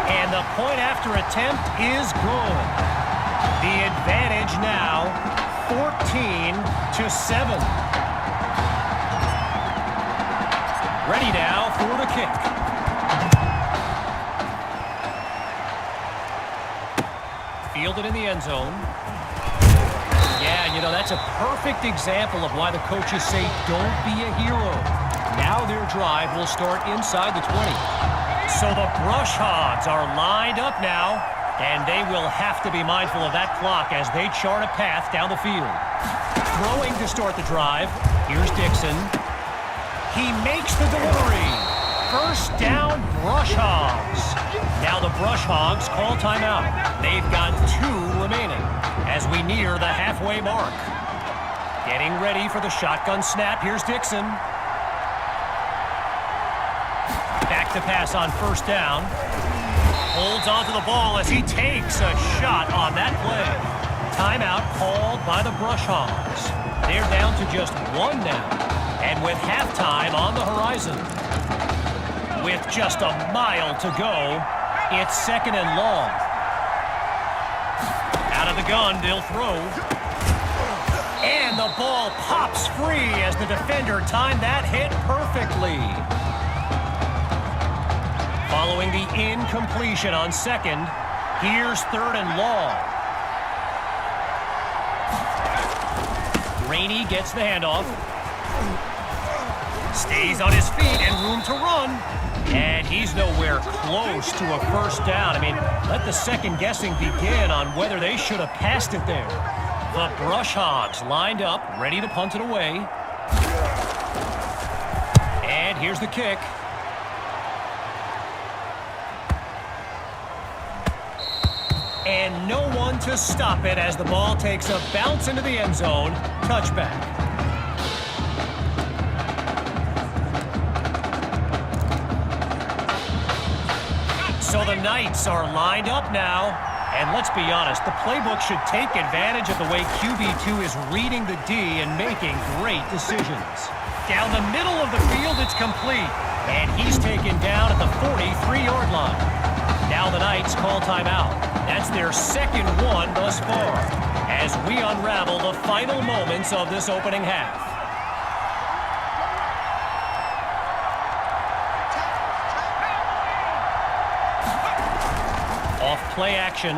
[SPEAKER 10] And the point after attempt is good. The advantage now 14-7. Ready now for the kick. Fielded in the end zone. Yeah, you know, that's a perfect example of why the coaches say don't be a hero. Now their drive will start inside the 20. So the Brushhogs are lined up now, and they will have to be mindful of that clock as they chart a path down the field. Throwing to start the drive. Here's Dixon. He makes the delivery. First down, Brushhogs. Now the Brushhogs call timeout. They've got 2 remaining as we near the halfway mark. Getting ready for the shotgun snap. Here's Dixon. Back to pass on first down. Holds onto the ball as he takes a shot on that play. Timeout called by the Brush Hogs. They're down to just one now. And with halftime on the horizon. With just a mile to go, it's 2nd and long. Out of the gun, they'll throw. And the ball pops free as the defender timed that hit perfectly. Following the incompletion on 2nd, here's 3rd and long. Rainey gets the handoff. Stays on his feet and room to run. And he's nowhere close to a first down. I mean, let the second guessing begin on whether they should have passed it there. The Brush Hogs lined up, ready to punt it away. And here's the kick. And no one to stop it as the ball takes a bounce into the end zone. Touchback. So the Knights are lined up now. And let's be honest, the playbook should take advantage of the way QB2 is reading the D and making great decisions. Down the middle of the field, it's complete. And he's taken down at the 43-yard line. Now the Knights call timeout. That's their 2nd one thus far as we unravel the final moments of this opening half. Off play action.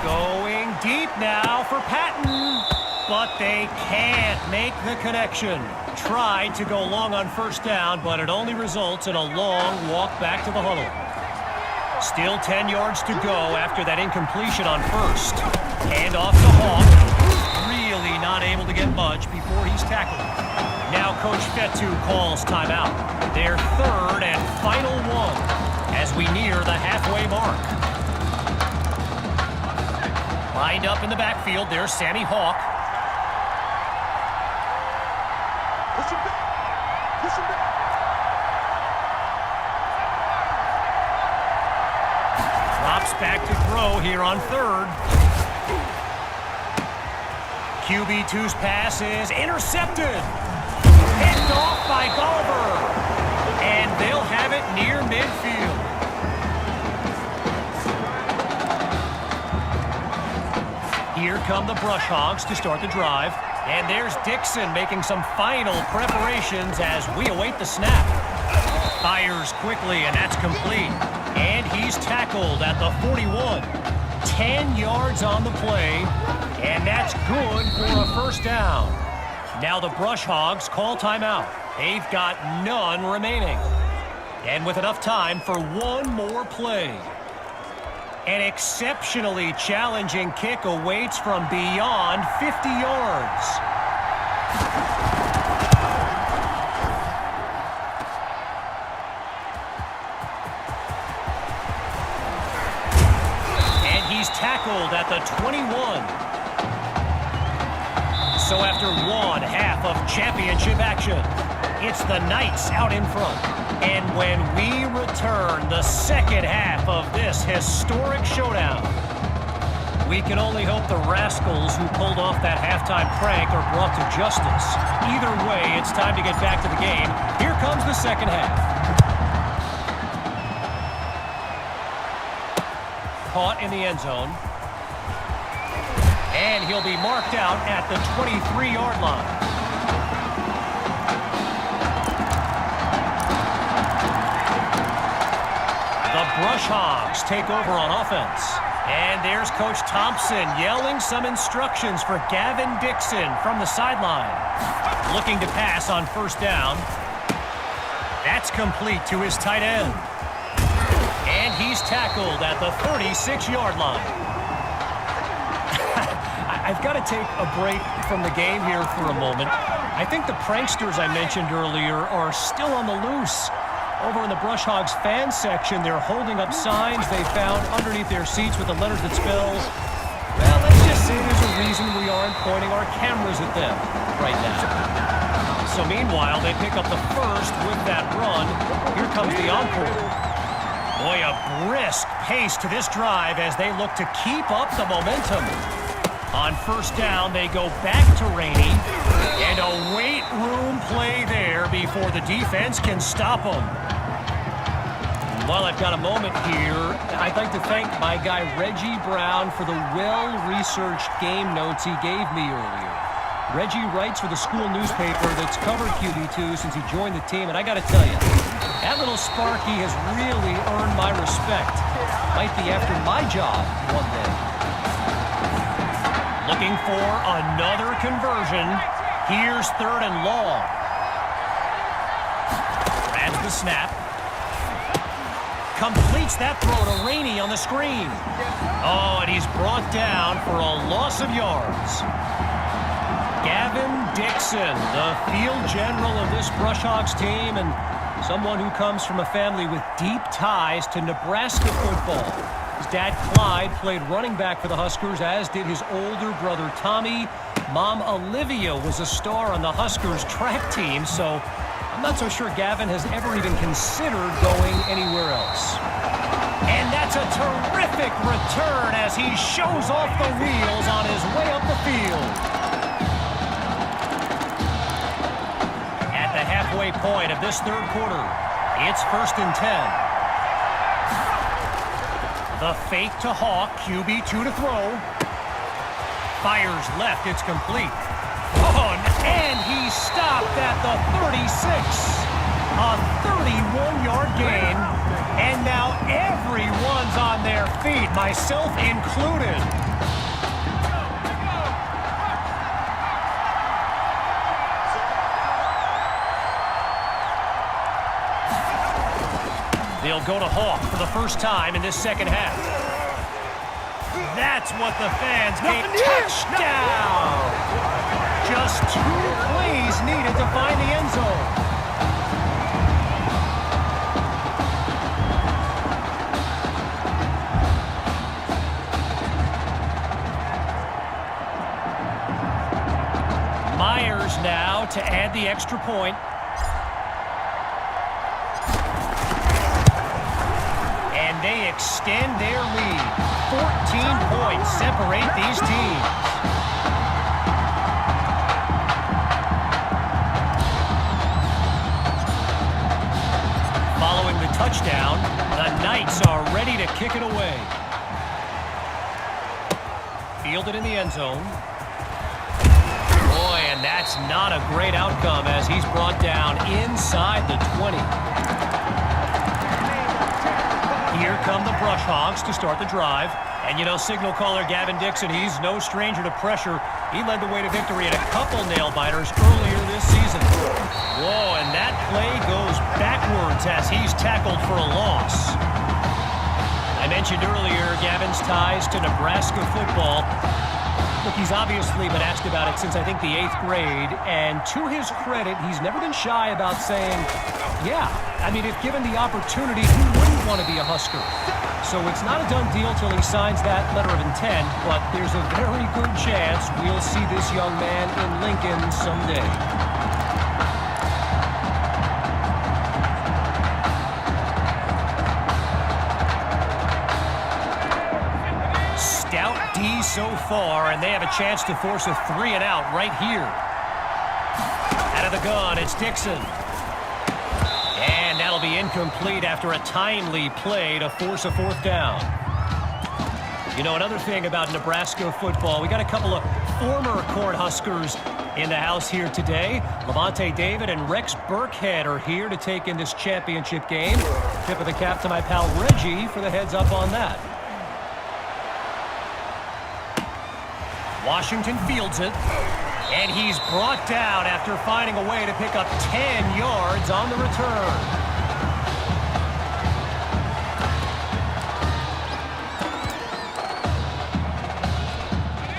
[SPEAKER 10] Going deep now for Patton, but they can't make the connection. Tried to go long on first down, but it only results in a long walk back to the huddle. Still 10 yards to go after that incompletion on first. Hand off to Hawk. Really not able to get much before he's tackled. Now Coach Fetu calls timeout. Their 3rd and final one as we near the halfway mark. Lined up in the backfield, there's Sammy Hawk.
[SPEAKER 6] Push him back. Push him back.
[SPEAKER 10] Drops back to throw here on 3rd. QB2's pass is intercepted. Picked off by Gulliver. And they'll have it near midfield. Here come the Brush Hogs to start the drive. And there's Dixon making some final preparations as we await the snap. Fires quickly, and that's complete. And he's tackled at the 41. 10 yards on the play, and that's good for a first down. Now the Brush Hogs call timeout. They've got none remaining. And with enough time for one more play. An exceptionally challenging kick awaits from beyond 50 yards. He's tackled at the 21. So after one half of championship action, it's the Knights out in front. And when we return the second half of this historic showdown, we can only hope the rascals who pulled off that halftime prank are brought to justice. Either way, it's time to get back to the game. Here comes the second half. Caught in the end zone. And he'll be marked out at the 23-yard line. The Brush Hogs take over on offense. And there's Coach Thompson yelling some instructions for Gavin Dixon from the sideline. Looking to pass on first down. That's complete to his tight end. And he's tackled at the 36-yard line. I've got to take a break from the game here for a moment. I think the pranksters I mentioned earlier are still on the loose. Over in the Brush Hogs fan section, they're holding up signs they found underneath their seats with the letters that spell, well, let's just say there's a reason we aren't pointing our cameras at them right now. So meanwhile, they pick up the first with that run. Here comes the encore. Boy, a brisk pace to this drive as they look to keep up the momentum. On first down, they go back to Rainey. And a weight room play there before the defense can stop them. While I've got a moment here, I'd like to thank my guy Reggie Brown for the well-researched game notes he gave me earlier. Reggie writes for the school newspaper that's covered QB2 since he joined the team, and I got to tell you, that little Sparky has really earned my respect. Might be after my job one day. Looking for another conversion. Here's 3rd and long. Grabs the snap. Completes that throw to Rainey on the screen. Oh, and he's brought down for a loss of yards. Gavin Dixon, the field general of this Brush Hogs team and someone who comes from a family with deep ties to Nebraska football. His dad, Clyde, played running back for the Huskers, as did his older brother, Tommy. Mom, Olivia, was a star on the Huskers track team, so I'm not so sure Gavin has ever even considered going anywhere else. And that's a terrific return as he shows off the wheels on his way up the field. At the halfway point of this 3rd quarter, it's 1st and 10. The fake to Hawk, QB2 to throw. Fires left, it's complete. Oh, and he stopped at the 36. A 31-yard gain. And now everyone's on their feet, myself included. They'll go to Hawk for the first time in this second half. That's what the fans gave. Touchdown! Just 2 plays needed to find the end zone. Myers now to add the extra point. And they extend their lead. 14 points separate these teams. Following the touchdown, the Knights are ready to kick it away. Fielded in the end zone. Boy, and that's not a great outcome as he's brought down inside the 20. Here come the Brush Hogs to start the drive. And you know, signal caller Gavin Dixon, he's no stranger to pressure. He led the way to victory in a couple nail-biters earlier this season. Whoa, and that play goes backwards as he's tackled for a loss. I mentioned earlier Gavin's ties to Nebraska football. Look, he's obviously been asked about it since, I think, the 8th grade. And to his credit, he's never been shy about saying, yeah, I mean, if given the opportunity, who wouldn't want to be a Husker? So it's not a done deal till he signs that letter of intent, but there's a very good chance we'll see this young man in Lincoln someday. Stout D so far, and they have a chance to force a 3-and-out right here. Out of the gun, it's Dixon. And that'll be incomplete after a timely play to force a 4th down. You know, another thing about Nebraska football, we got a couple of former Cornhuskers in the house here today. Levante David and Rex Burkhead are here to take in this championship game. Tip of the cap to my pal Reggie for the heads up on that. Washington fields it. And he's brought down after finding a way to pick up 10 yards on the return.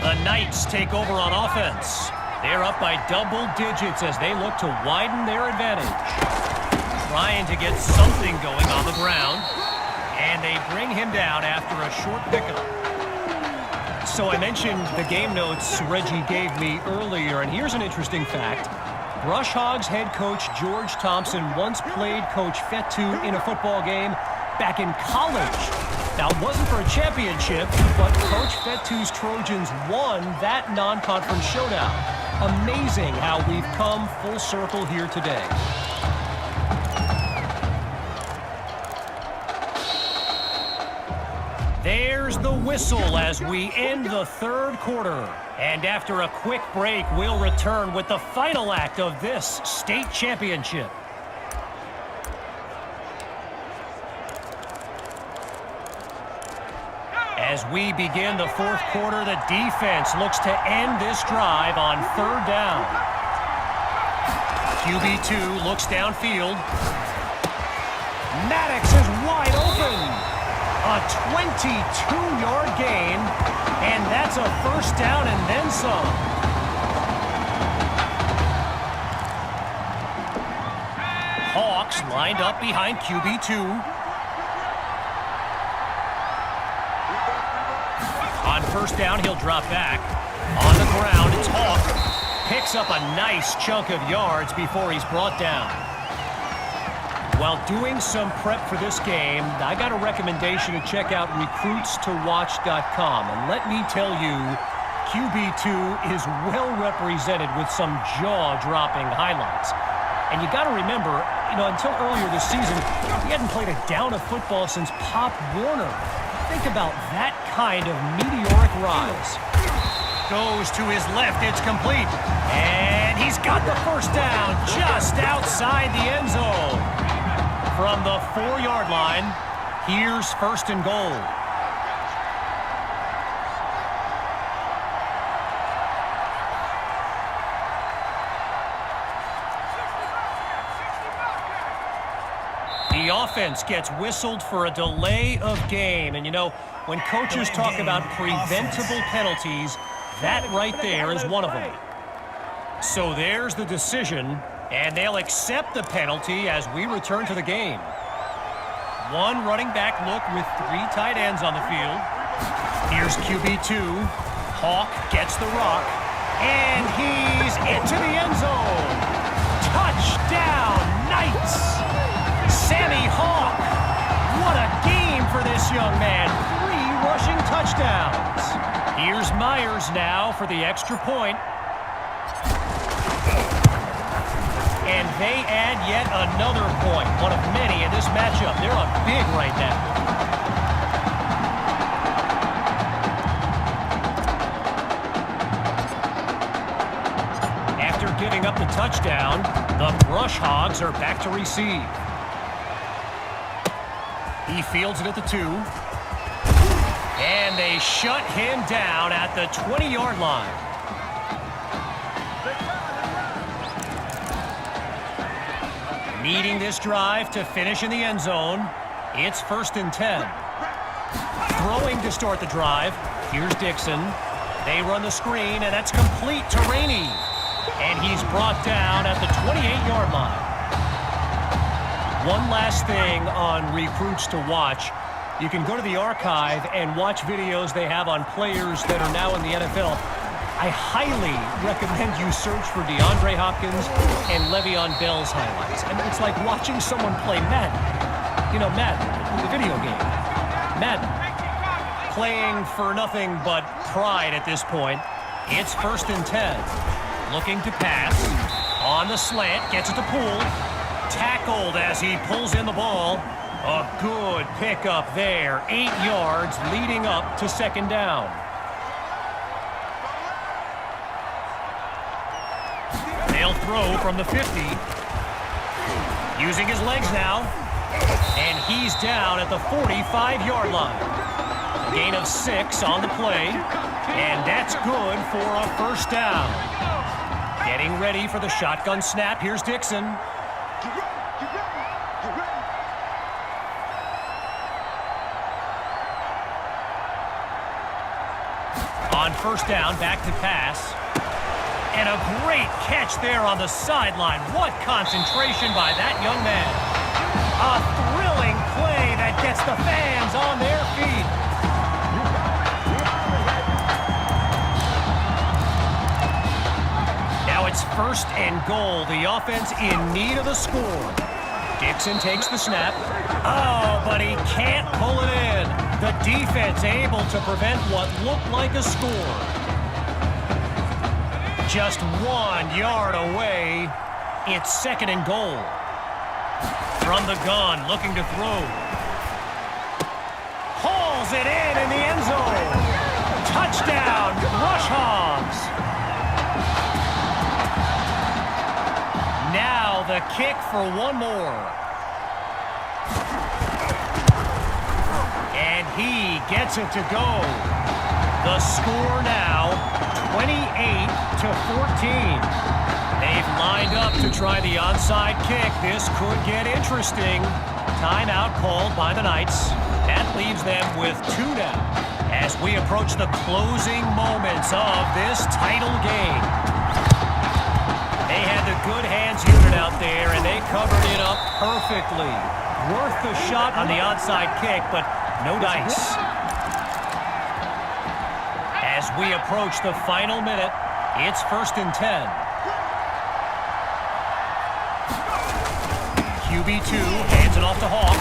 [SPEAKER 10] The Knights take over on offense. They're up by double digits as they look to widen their advantage. Trying to get something going on the ground. And they bring him down after a short pickup. So I mentioned the game notes Reggie gave me earlier, and here's an interesting fact. Brush Hogs head coach George Thompson once played Coach Fetu in a football game. back in college. Now, it wasn't for a championship, but Coach Fettu's Trojans won that non-conference showdown. Amazing how we've come full circle here today. There's the whistle as we end the third quarter. And after a quick break, we'll return with the final act of this state championship. As we begin the fourth quarter, the defense looks to end this drive on third down. QB2 looks downfield. Maddox is wide open. A 22-yard gain, and that's a first down and then some. Hawks lined up behind QB2. On first down, he'll drop back. On the ground, it's Hawk. Picks up a nice chunk of yards before he's brought down. While doing some prep for this game, I got a recommendation to check out recruitstowatch.com. And let me tell you, QB2 is well represented with some jaw-dropping highlights. And you got to remember, until earlier this season, he hadn't played a down of football since Pop Warner. Think about that kind of meteoric rise. Goes to his left, it's complete. And he's got the first down just outside the end zone. From the 4-yard line, here's first and goal. The offense gets whistled for a delay of game. And when coaches talk about preventable penalties, that right there is one of them. So there's the decision. And they'll accept the penalty as we return to the game. One running back look with 3 tight ends on the field. Here's QB2. Hawk gets the rock. And he's into the end zone. Touchdown, Knights! Sammy Hawk. What a game for this young man. 3 rushing touchdowns. Here's Myers now for the extra point. And they add yet another point, one of many in this matchup. They're up big right now. After giving up the touchdown, the Brush Hogs are back to receive. He fields it at the 2. And they shut him down at the 20-yard line. Needing this drive to finish in the end zone, it's first and 10. Throwing to start the drive, here's Dixon. They run the screen, and that's complete to Rainey. And he's brought down at the 28-yard line. One last thing on Recruits to Watch. You can go to the archive and watch videos they have on players that are now in the NFL. I highly recommend you search for DeAndre Hopkins and Le'Veon Bell's highlights. I mean, it's like watching someone play Madden. Madden, the video game. Madden. Playing for nothing but pride at this point. It's first and 10. Looking to pass. On the slant, gets it to Poole. Tackled as he pulls in the ball. A good pickup there. 8 yards leading up to second down. They'll throw from the 50. Using his legs now. And he's down at the 45-yard line. Gain of 6 on the play. And that's good for a first down. Getting ready for the shotgun snap. Here's Dixon. On first down, back to pass. And a great catch there on the sideline. What concentration by that young man. A thrilling play that gets the fans on their feet. Now it's first and goal. The offense in need of a score. Dixon takes the snap. Oh, but he can't pull it in. The defense able to prevent what looked like a score. Just 1 yard away. It's 2nd and goal. From the gun, looking to throw. Hauls it in the end zone. Touchdown, Rush Hogs. Now the kick for one more. And he gets it to go. The score now, 28-14. They've lined up to try the onside kick. This could get interesting. Timeout called by the Knights. That leaves them with 2 now as we approach the closing moments of this title game. They had the good hands unit out there, and they covered it up perfectly. Worth the shot on the onside kick, but no dice. As we approach the final minute, it's 1st and 10. QB2 hands it off to Hawk.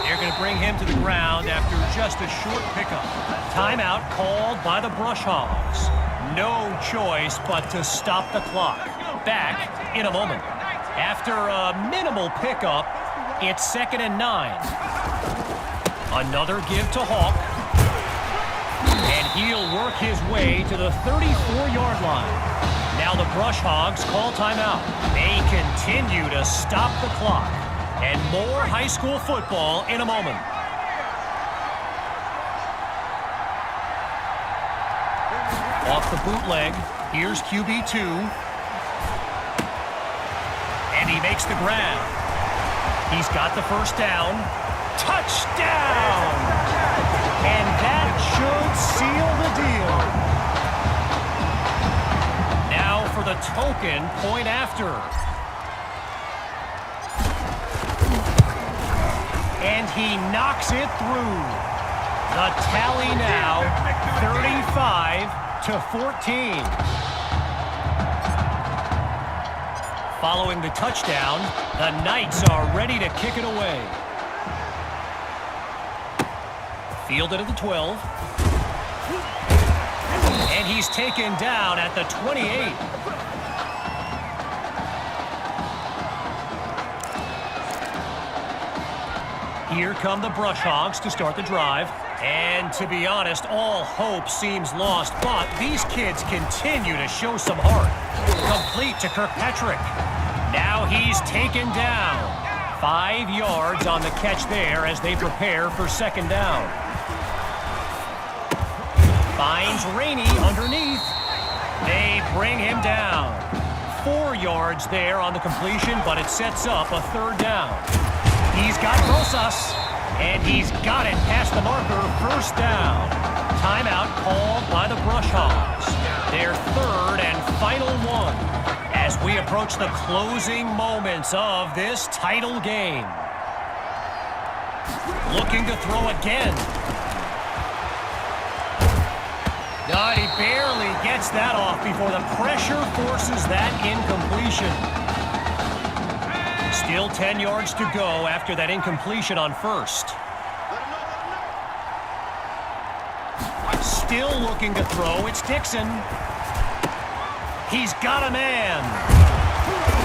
[SPEAKER 10] They're going to bring him to the ground after just a short pickup. Timeout called by the Brush Hogs. No choice but to stop the clock. Back in a moment. After a minimal pickup, it's 2nd and 9. Another give to Hawk. And he'll work his way to the 34-yard line. Now the Brush Hogs call timeout. They continue to stop the clock. And more high school football in a moment. Off the bootleg, here's QB2. And he makes the grab. He's got the first down. Touchdown! And that should seal the deal. Now for the token point after. And he knocks it through. The tally now, 35-14. Following the touchdown, the Knights are ready to kick it away. Fielded at the 12. And he's taken down at the 28. Here come the Brush Hogs to start the drive. And to be honest, all hope seems lost, but these kids continue to show some heart. Complete to Kirkpatrick. Now he's taken down. 5 yards on the catch there as they prepare for 2nd down. Finds Rainey underneath. They bring him down. 4 yards there on the completion, but it sets up a 3rd down. He's got Rosas, and he's got it past the marker, 1st down. Timeout called by the Brush Hogs. Their 3rd and final one as we approach the closing moments of this title game. Looking to throw again. No, he barely gets that off before the pressure forces that incompletion. Still 10 yards to go after that incompletion on 1st. Still looking to throw, it's Dixon. He's got a man.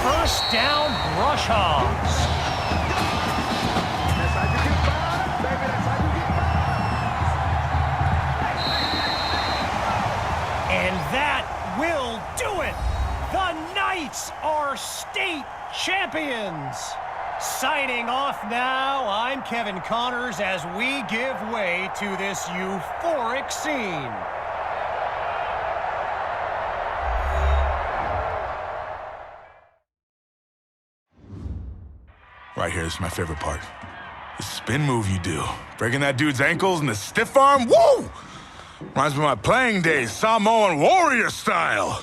[SPEAKER 10] 1st down, Brush Hogs. And that will do it. The Knights are state champions. Signing off now, I'm Kevin Connors as we give way to this euphoric scene.
[SPEAKER 4] Right here is my favorite part. The spin move you do. Breaking that dude's ankles and the stiff arm, woo! Reminds me of my playing days, Samoan warrior style.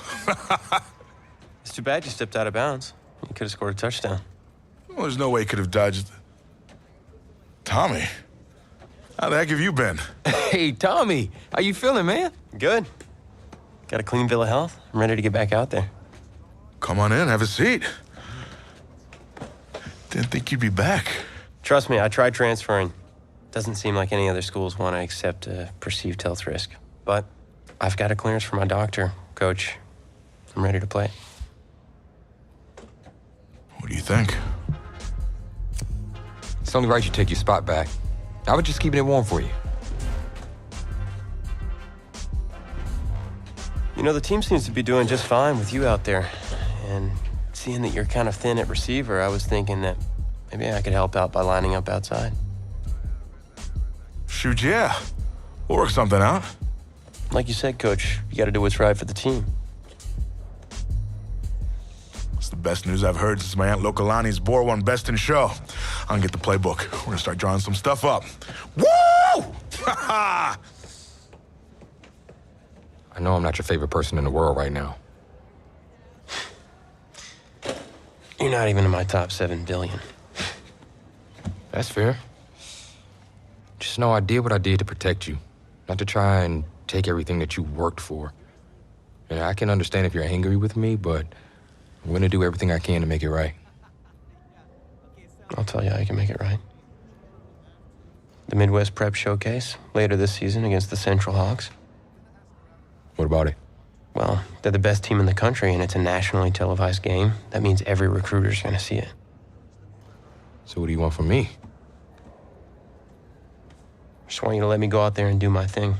[SPEAKER 5] It's too bad you stepped out of bounds. You could have scored a touchdown.
[SPEAKER 4] Well, there's no way he could have dodged. Tommy, how the heck have you been?
[SPEAKER 2] Hey, Tommy, how you feeling, man?
[SPEAKER 5] Good. Got a clean bill of health. I'm ready to get back out there.
[SPEAKER 4] Come on in, have a seat. Didn't think you'd be back.
[SPEAKER 5] Trust me, I tried transferring. Doesn't seem like any other schools want to accept a perceived health risk. But I've got a clearance from my doctor, Coach. I'm ready to play.
[SPEAKER 4] What do you think?
[SPEAKER 2] It's only right you take your spot back. I was just keeping it warm for you.
[SPEAKER 5] You know, the team seems to be doing just fine with you out there. And seeing that you're kind of thin at receiver, I was thinking that maybe I could help out by lining up outside.
[SPEAKER 4] Shoot, yeah. We'll work something out.
[SPEAKER 5] Like you said, Coach, you got to do what's right for the team.
[SPEAKER 4] It's the best news I've heard since my Aunt Lokalani's Boar won Best in Show. I'm gonna get the playbook. We're gonna start drawing some stuff up. Woo! Ha
[SPEAKER 2] I know I'm not your favorite person in the world right now.
[SPEAKER 5] You're not even in my top 7 billion.
[SPEAKER 2] That's fair. Just know I did what I did to protect you, not to try and take everything that you worked for. And I can understand if you're angry with me, but I'm gonna do everything I can to make it right.
[SPEAKER 5] I'll tell you how you can make it right. The Midwest Prep Showcase, later this season against the Central Hawks.
[SPEAKER 2] What about it?
[SPEAKER 5] Well, they're the best team in the country, and it's a nationally televised game. That means every recruiter's gonna see it.
[SPEAKER 2] So what do you want from me?
[SPEAKER 5] Just want you to let me go out there and do my thing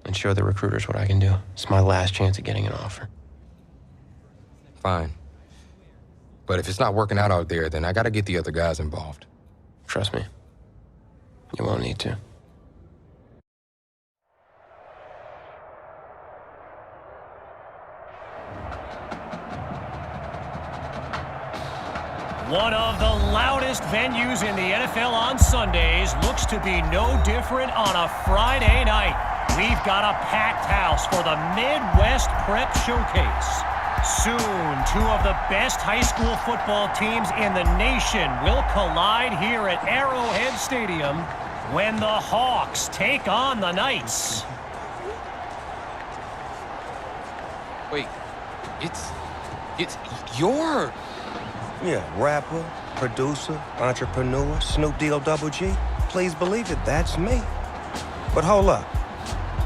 [SPEAKER 5] and show the recruiters what I can do. It's my last chance at getting an offer.
[SPEAKER 2] Fine. But if it's not working out there, then I gotta get the other guys involved.
[SPEAKER 5] Trust me, you won't need to.
[SPEAKER 10] One of the loudest venues in the NFL on Sundays looks to be no different on a Friday night. We've got a packed house for the Midwest Prep Showcase. Soon, 2 of the best high school football teams in the nation will collide here at Arrowhead Stadium when the Hawks take on the Knights.
[SPEAKER 2] Wait, it's your...
[SPEAKER 11] Yeah, rapper, producer, entrepreneur, Snoop D-O-double-G. Please believe it, that's me. But hold up.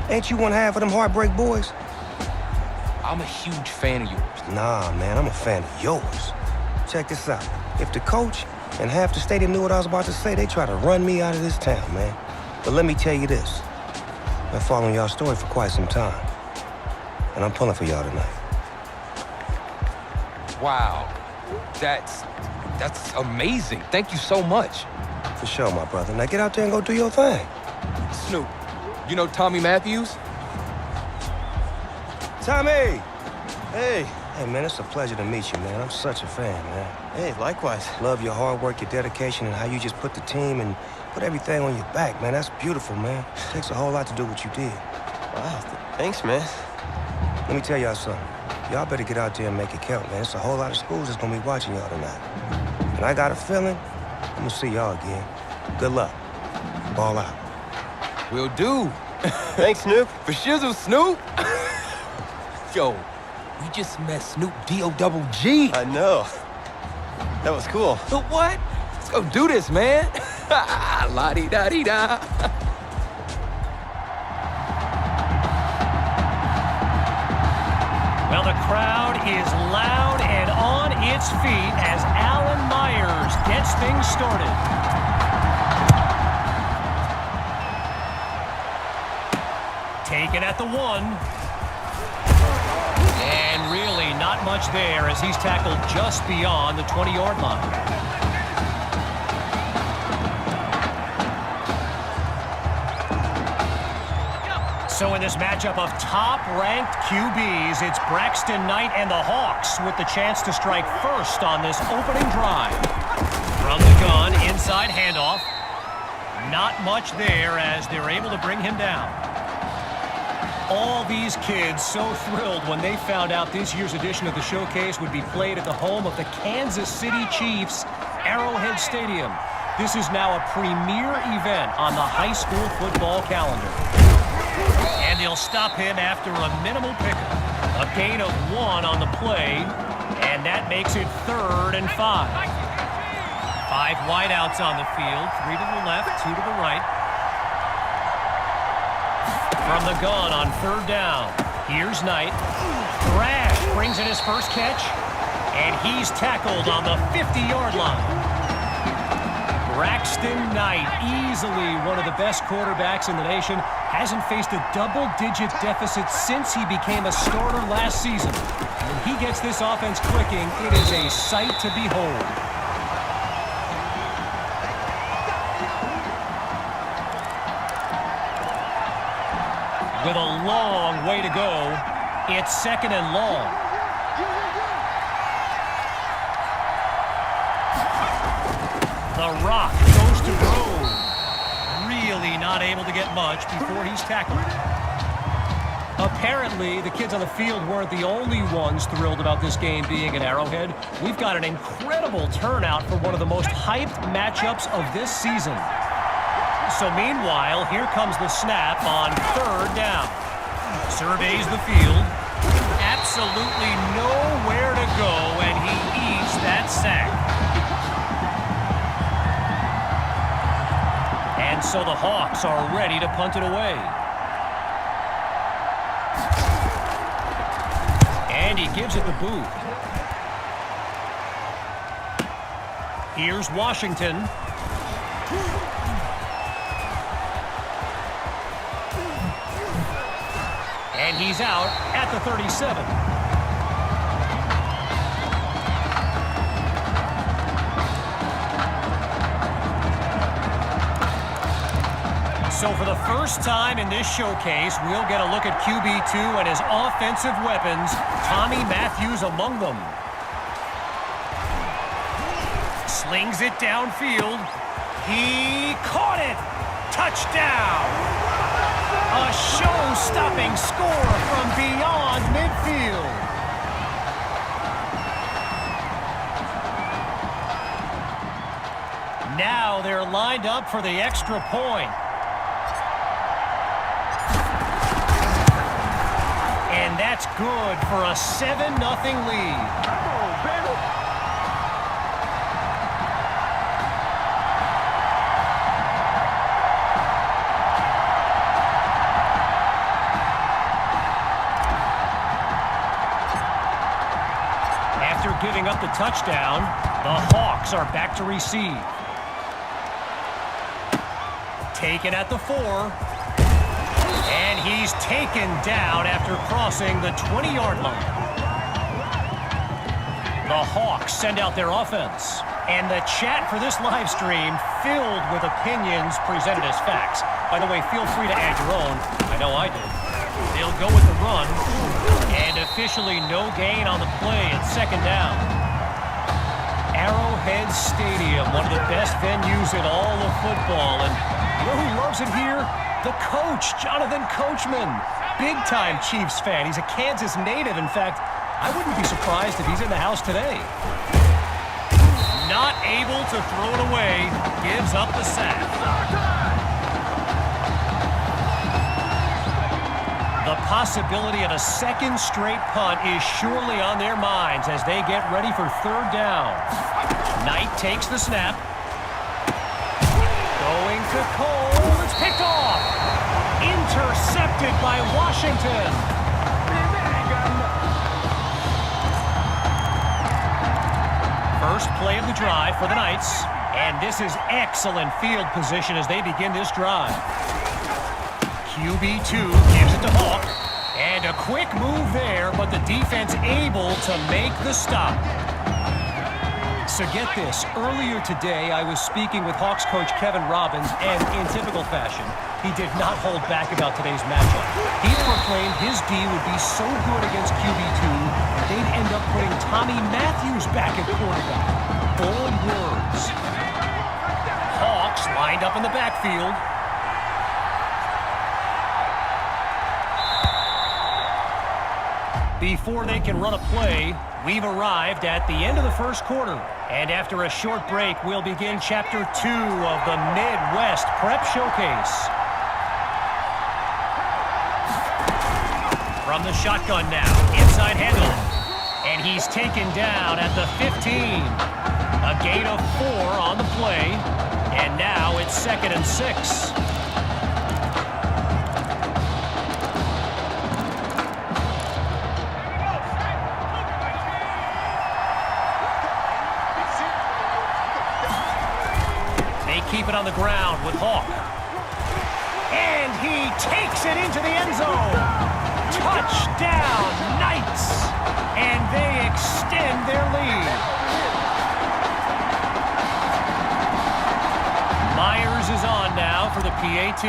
[SPEAKER 11] Ain't you one half of them Heartbreak Boys?
[SPEAKER 2] I'm a huge fan of yours.
[SPEAKER 11] Nah, man, I'm a fan of yours. Check this out. If the coach and half the stadium knew what I was about to say, they try to run me out of this town, man. But let me tell you this. I've been following y'all's story for quite some time. And I'm pulling for y'all tonight.
[SPEAKER 2] Wow. That's amazing. Thank you so much.
[SPEAKER 11] For sure, my brother. Now get out there and go do your thing.
[SPEAKER 2] Snoop, you know Tommy Matthews?
[SPEAKER 11] Tommy! Hey. Hey, man, it's a pleasure to meet you, man. I'm such a fan, man.
[SPEAKER 5] Hey, likewise.
[SPEAKER 11] Love your hard work, your dedication, and how you just put the team and put everything on your back, man. That's beautiful, man. It takes a whole lot to do what you did.
[SPEAKER 5] Wow, thanks, man.
[SPEAKER 11] Let me tell y'all something. Y'all better get out there and make it count, man. It's a whole lot of schools that's gonna be watching y'all tonight. And I got a feeling I'm gonna see y'all again. Good luck. Ball out.
[SPEAKER 2] Will do.
[SPEAKER 5] Thanks, Snoop.
[SPEAKER 2] For shizzle, Snoop. Yo, we just met Snoop D-O-double-G.
[SPEAKER 5] I know. That was cool.
[SPEAKER 2] But what? Let's go do this, man. La-di-da-di-da.
[SPEAKER 10] Well, the crowd is loud and on its feet as Alan Myers gets things started. Taken at the 1. And really not much there as he's tackled just beyond the 20-yard line. So in this matchup of top-ranked QBs, it's Braxton Knight and the Hawks with the chance to strike first on this opening drive. From the gun, inside handoff. Not much there as they're able to bring him down. All these kids so thrilled when they found out this year's edition of the showcase would be played at the home of the Kansas City Chiefs, Arrowhead Stadium. This is now a premier event on the high school football calendar. And they'll stop him after a minimal pickup. A gain of 1 on the play, and that makes it 3rd and 5. 5 5 wideouts on the field. 3 to the left, 2 to the right. From the gun on 3rd down. Here's Knight. Thrash brings in his first catch. And he's tackled on the 50-yard line. Braxton Knight, easily one of the best quarterbacks in the nation, hasn't faced a double-digit deficit since he became a starter last season. When he gets this offense clicking, it is a sight to behold. With a long way to go, it's 2nd and long. The Rock goes to Rose. Really not able to get much before he's tackled. Apparently, the kids on the field weren't the only ones thrilled about this game being at Arrowhead. We've got an incredible turnout for one of the most hyped matchups of this season. So meanwhile, here comes the snap on 3rd down. Surveys the field. Absolutely nowhere to go, and he eats that sack. And so the Hawks are ready to punt it away. And he gives it the boot. Here's Washington. And he's out at the 37. So for the first time in this showcase, we'll get a look at QB2 and his offensive weapons, Tommy Matthews among them. Slings it downfield. He caught it! Touchdown! A show-stopping score from beyond midfield. Now they're lined up for the extra point. And that's good for a 7-0 lead.
[SPEAKER 6] Come on, baby.
[SPEAKER 10] After giving up the touchdown, the Hawks are back to receive. Taken at the 4. And he's taken down after crossing the 20-yard line. The Hawks send out their offense. And the chat for this live stream filled with opinions presented as facts. By the way, feel free to add your own. I know I did. They'll go with the run. And officially no gain on the play at 2nd down. Arrowhead Stadium, one of the best venues in all of football. And you know who loves it here? The coach, Jonathan Coachman. Big-time Chiefs fan. He's a Kansas native. In fact, I wouldn't be surprised if he's in the house today. Not able to throw it away. Gives up the sack. The possibility of a 2nd straight punt is surely on their minds as they get ready for 3rd down. Knight takes the snap. Going to Cole. It's picked off. Intercepted by Washington. First play of the drive for the Knights. And this is excellent field position as they begin this drive. QB2 gives it to Hawk. And a quick move there, but the defense able to make the stop. So get this, earlier today I was speaking with Hawks coach Kevin Robbins, and in typical fashion, he did not hold back about today's matchup. He proclaimed his D would be so good against QB2 that they'd end up putting Tommy Matthews back at quarterback. Bold words. Hawks lined up in the backfield. Before they can run a play, we've arrived at the end of the first quarter. And after a short break, we'll begin Chapter 2 of the Midwest Prep Showcase. From the shotgun now, inside handle. And he's taken down at the 15. A gain of 4 on the play, and now it's 2nd and 6. They keep it on the ground with Hawk. And he takes it into the end zone. Touchdown, Knights! And they extend their lead. Myers is on now for the PAT.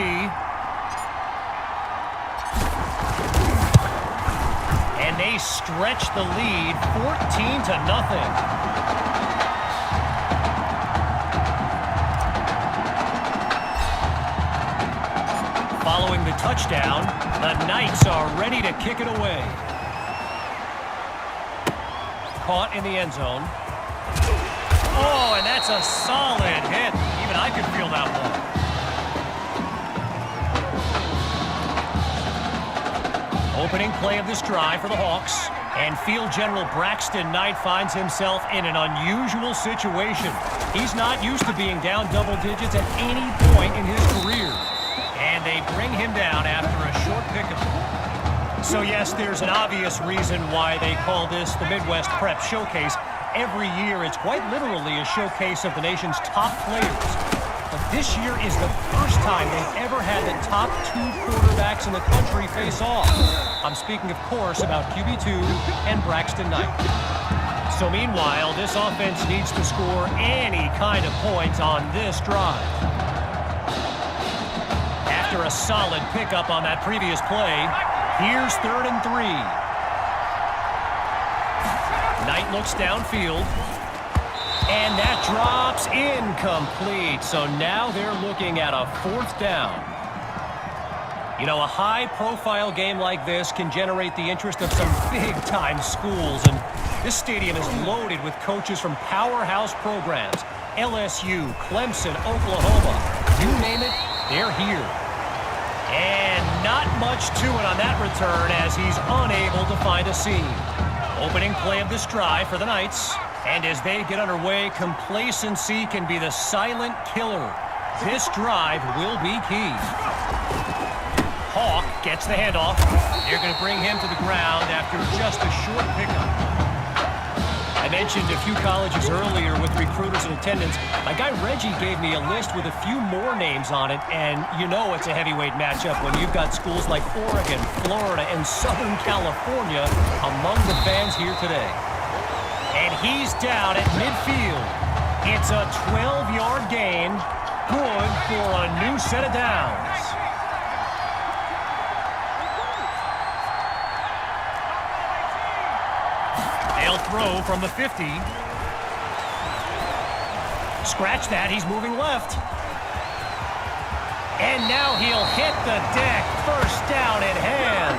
[SPEAKER 10] And they stretch the lead 14-0. Following the touchdown, the Knights are ready to kick it away. Caught in the end zone. Oh, and that's a solid hit. Even I could feel that one. Opening play of this drive for the Hawks. And field general Braxton Knight finds himself in an unusual situation. He's not used to being down double digits at any point in his career. And they bring him down after a short pickup. So yes, there's an obvious reason why they call this the Midwest Prep Showcase. Every year, it's quite literally a showcase of the nation's top players. But this year is the first time they've ever had the top 2 quarterbacks in the country face off. I'm speaking, of course, about QB2 and Braxton Knight. So meanwhile, this offense needs to score any kind of points on this drive. After a solid pickup on that previous play, here's 3rd and 3. Knight looks downfield, and that drops incomplete. So now they're looking at a 4th down. You know, a high-profile game like this can generate the interest of some big-time schools, and this stadium is loaded with coaches from powerhouse programs. LSU, Clemson, Oklahoma, you name it, they're here. And not much to it on that return as he's unable to find a seam. Opening play of this drive for the Knights. And as they get underway, complacency can be the silent killer. This drive will be key. Hawk gets the handoff. They're going to bring him to the ground after just a short pickup. I mentioned a few colleges earlier with recruiters in attendance. My guy Reggie gave me a list with a few more names on it, and you know it's a heavyweight matchup when you've got schools like Oregon, Florida, and Southern California among the fans here today. And he's down at midfield. It's a 12-yard gain, good for a new set of downs. They'll throw from the 50. Scratch that, he's moving left. And now he'll hit the deck. 1st down at hand.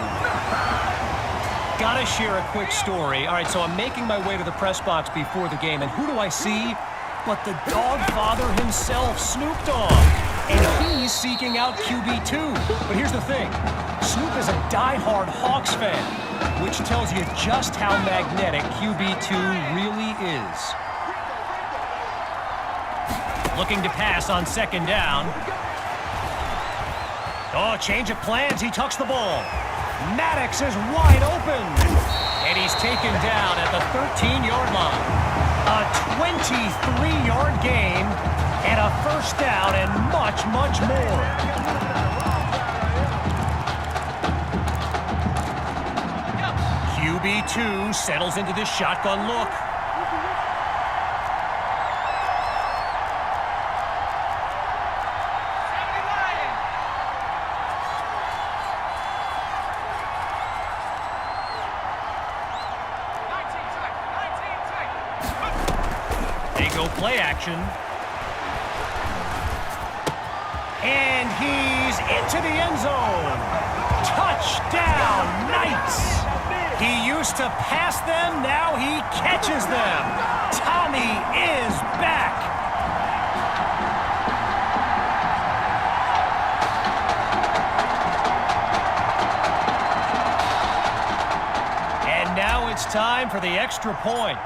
[SPEAKER 10] Gotta share a quick story. All right, so I'm making my way to the press box before the game, and who do I see but the Dogfather himself, Snoop Dogg. And he's seeking out QB2. But here's the thing. Snoop is a diehard Hawks fan, which tells you just how magnetic QB2 really is. Looking to pass on 2nd down. Oh, change of plans. He tucks the ball. Maddox is wide open. And he's taken down at the 13-yard line. A 23-yard gain and a 1st down and much, much more. QB2 settles into this shotgun look. They go play action. And he's into the end zone. Touchdown, Knights! He used to pass them, now he catches them. Tommy is back. And now it's time for the extra point.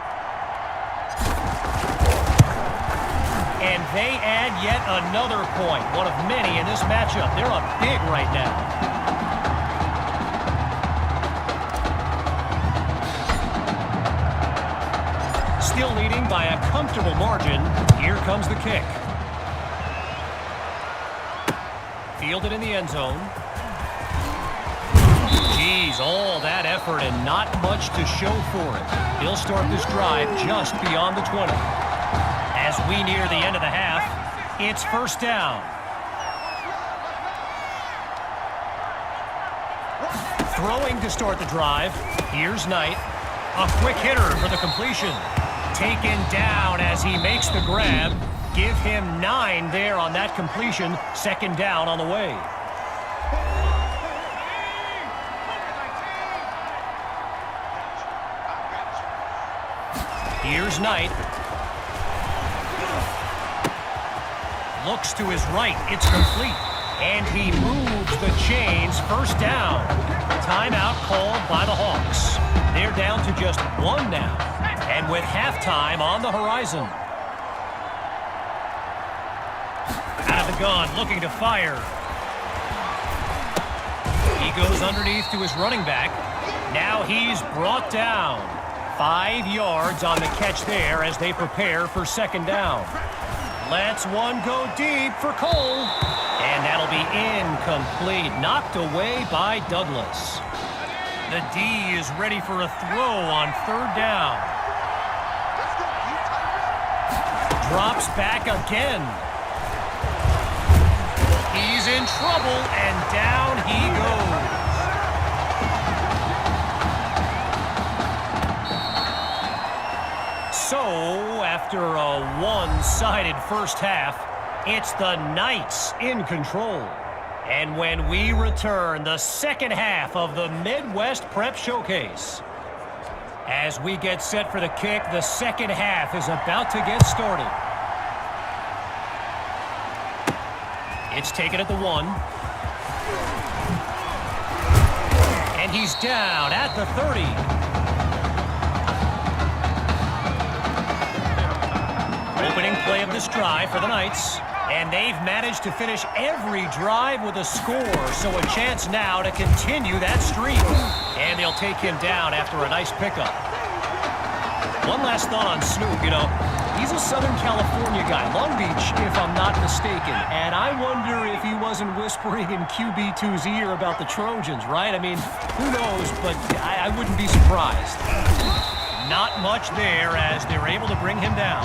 [SPEAKER 10] And they add yet another point, one of many in this matchup. They're up big right now. Still leading by a comfortable margin. Here comes the kick. Fielded in the end zone. Geez, all that effort and not much to show for it. He'll start this drive just beyond the 20. As we near the end of the half, it's first down. Throwing to start the drive. Here's Knight. A quick hitter for the completion. Taken down as he makes the grab. Give him 9 there on that completion. Second down on the way. Here's Knight. Looks to his right. It's complete. And he moves the chains. First down. Timeout called by the Hawks. They're down to just 1 now. And with halftime on the horizon. Out of the gun, looking to fire. He goes underneath to his running back. Now he's brought down. 5 yards on the catch there as they prepare for second down. Lets one go deep for Cole. And that'll be incomplete. Knocked away by Douglas. The D is ready for a throw on third down. Drops back again. He's in trouble, and down he goes. So, after a one-sided first half, it's the Knights in control. And when we return, the second half of the Midwest Prep Showcase. As we get set for the kick, the second half is about to get started. It's taken at the 1. And he's down at the 30. Opening play of this drive for the Knights. And they've managed to finish every drive with a score, so a chance now to continue that streak. And they'll take him down after a nice pickup. One last thought on Snoop, you know, he's a Southern California guy, Long Beach, if I'm not mistaken. And I wonder if he wasn't whispering in QB2's ear about the Trojans, right? I mean, who knows, but I wouldn't be surprised. Not much there as they're able to bring him down.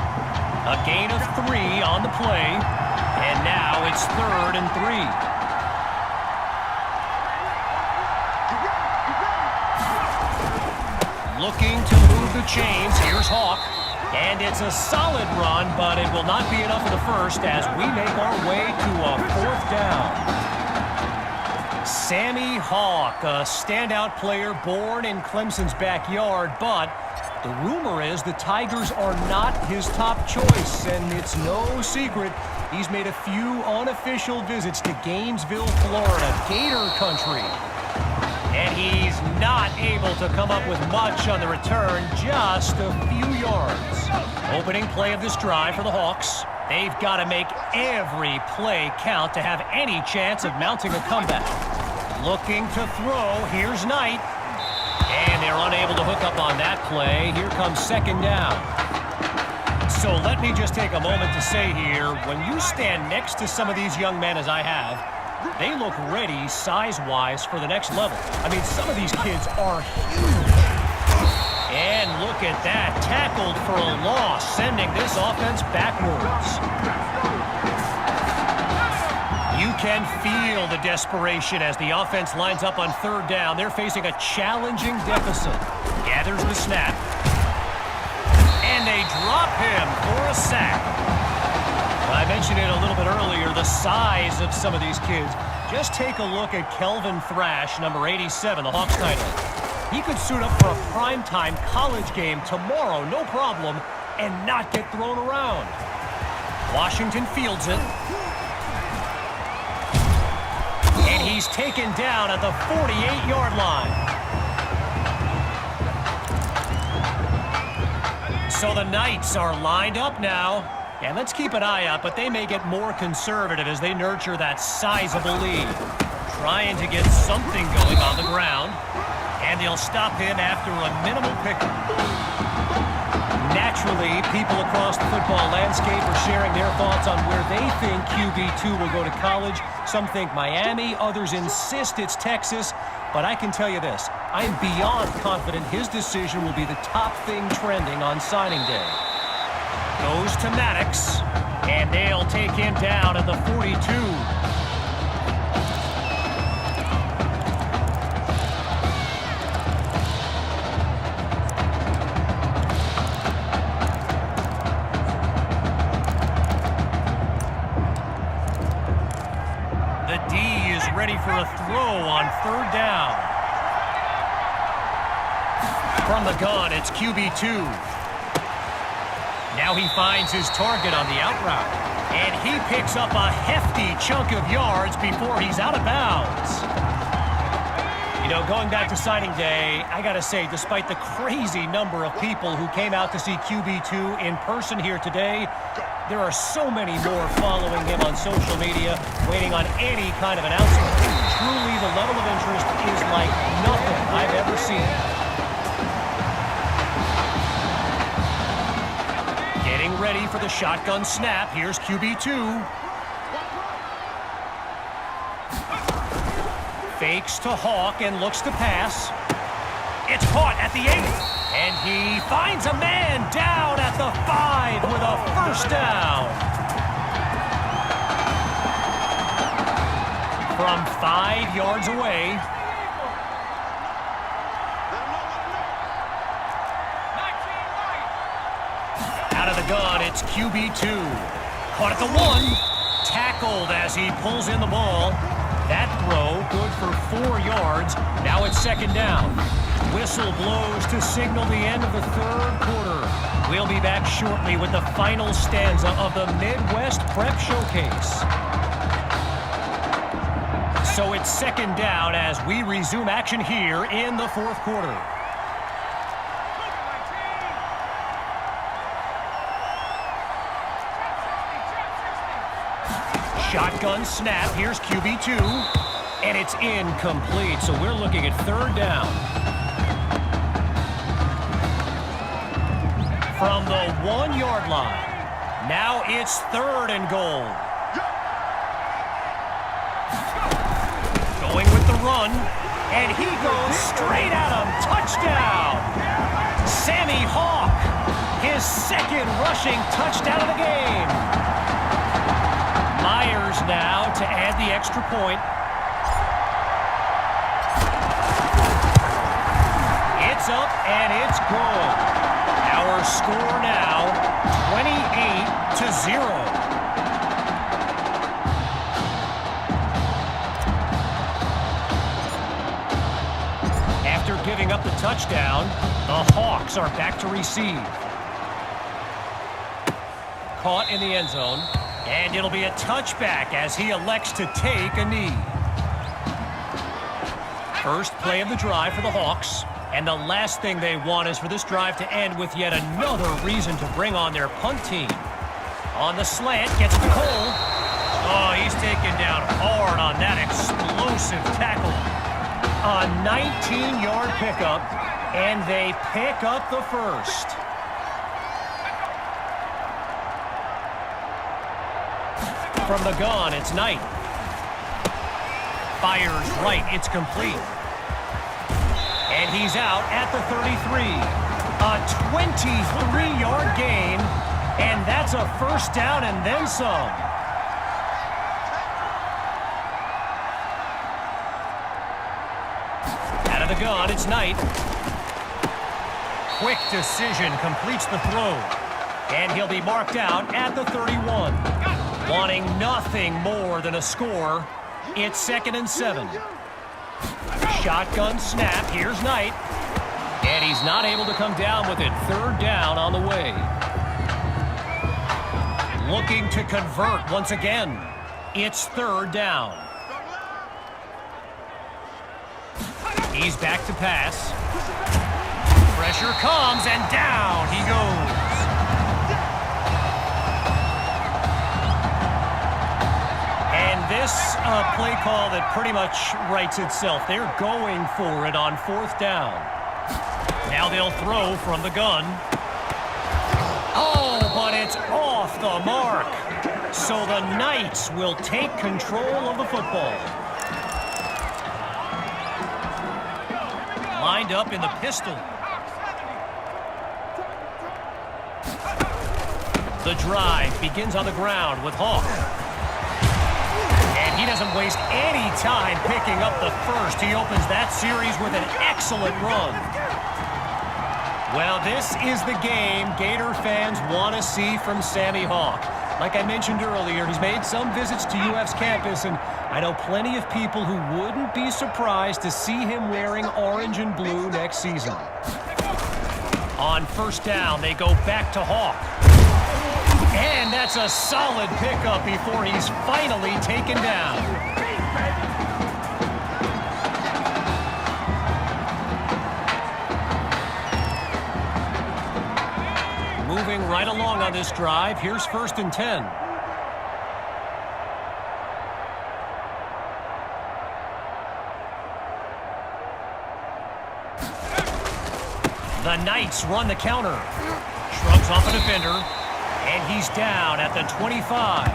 [SPEAKER 10] A gain of 3 on the play. And now it's 3rd and 3. Looking to move the chains. Here's Hawk. And it's a solid run, but it will not be enough for the first as we make our way to a 4th down. Sammy Hawk, a standout player born in Clemson's backyard, but the rumor is the Tigers are not his top choice, and it's no secret he's made a few unofficial visits to Gainesville, Florida, Gator country. And he's not able to come up with much on the return, just a few yards. Opening play of this drive for the Hawks. They've got to make every play count to have any chance of mounting a comeback. Looking to throw, here's Knight. And they're unable to hook up on that play. Here comes second down. So let me just take a moment to say here, when you stand next to some of these young men as I have, they look ready size-wise for the next level. I mean, some of these kids are huge. And look at that, tackled for a loss, sending this offense backwards. You can feel the desperation as the offense lines up on third down. They're facing a challenging deficit. Gathers the snap. And they drop him for a sack. I mentioned it a little bit earlier, the size of some of these kids. Just take a look at Kelvin Thrash, number 87, the Hawks tight end. He could suit up for a primetime college game tomorrow, no problem, and not get thrown around. Washington fields it. And he's taken down at the 48-yard line. So the Knights are lined up now. And let's keep an eye out, but they may get more conservative as they nurture that sizable lead. Trying to get something going on the ground. And they'll stop him after a minimal pickup. Naturally, people across the football landscape are sharing their thoughts on where they think QB2 will go to college. Some think Miami, others insist it's Texas. But I can tell you this, I'm beyond confident his decision will be the top thing trending on signing day. Goes to Maddox, and they'll take him down at the 42. Ready for a throw on 3rd down. From the gun, it's QB2. Now he finds his target on the out route. And he picks up a hefty chunk of yards before he's out of bounds. You know, going back to signing day, I gotta say, despite the crazy number of people who came out to see QB2 in person here today, there are so many more following him on social media, waiting on any kind of announcement. Truly, the level of interest is like nothing I've ever seen. Getting ready for the shotgun snap. Here's QB2. Fakes to Hawk and looks to pass. It's caught at the 8. And he finds a man down at the 5 with a first down. From 5 yards away. Out of the gun, it's QB2. Caught at the 1. Tackled as he pulls in the ball. That throw good for 4 yards. Now it's 2nd down. Whistle blows to signal the end of the 3rd quarter. We'll be back shortly with the final stanza of the Midwest Prep Showcase. So it's 2nd down as we resume action here in the 4th quarter. Shotgun snap. Here's QB2. And it's incomplete. So we're looking at 3rd down. From the 1-yard line. Now it's 3rd and goal. Going with the run. And he goes straight at him. Touchdown. Sammy Hawk. His 2nd rushing touchdown of the game. Myers now to add the extra point. It's up and it's good. Our score now, 28-0. After giving up the touchdown, the Hawks are back to receive. Caught in the end zone, and it'll be a touchback as he elects to take a knee. First play of the drive for the Hawks. And the last thing they want is for this drive to end with yet another reason to bring on their punt team. On the slant, gets to Cole. Oh, he's taken down hard on that explosive tackle. A 19-yard pickup, and they pick up the first. From the gun, it's Knight. Fires right, it's complete. And he's out at the 33. A 23-yard gain, and that's a first down and then some. Out of the gun, it's Knight. Quick decision completes the throw. And he'll be marked out at the 31. Wanting nothing more than a score, it's 2nd and 7. Shotgun snap, here's Knight. And he's not able to come down with it. 3rd down on the way. Looking to convert once again. It's 3rd down. He's back to pass. Pressure comes and down he goes. This play call that pretty much writes itself. They're going for it on 4th down. Now they'll throw from the gun. Oh, but it's off the mark. So the Knights will take control of the football. Lined up in the pistol. The drive begins on the ground with Hawk. And he doesn't waste any time picking up the first. He opens that series with an excellent run. Well, this is the game Gator fans want to see from Sammy Hawk. Like I mentioned earlier, he's made some visits to UF's campus, and I know plenty of people who wouldn't be surprised to see him wearing orange and blue next season. On 1st down, they go back to Hawk. And that's a solid pickup before he's finally taken down. Moving right along on this drive, here's 1st and 10. The Knights run the counter. Shrugs off a defender. And he's down at the 25.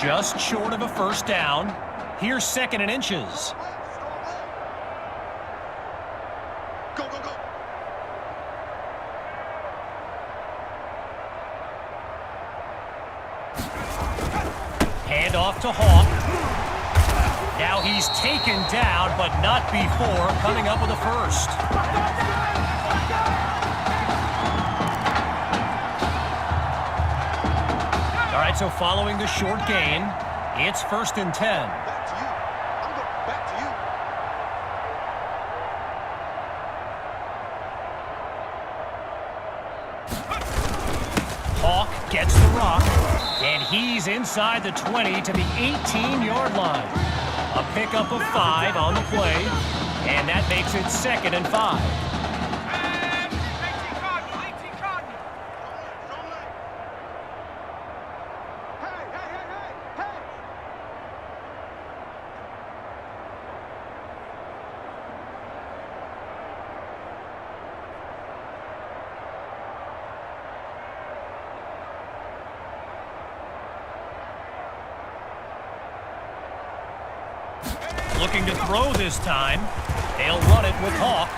[SPEAKER 10] Just short of a 1st down. Here's 2nd and inches. Off to Hawk. Now he's taken down, but not before coming up with a first. All right, so following the short gain, it's 1st and 10. Hawk gets the rock. And he's inside the 20 to the 18-yard line. A pickup of 5 on the play, and that makes it 2nd and 5. Looking to throw this time. They'll run it with Hawk.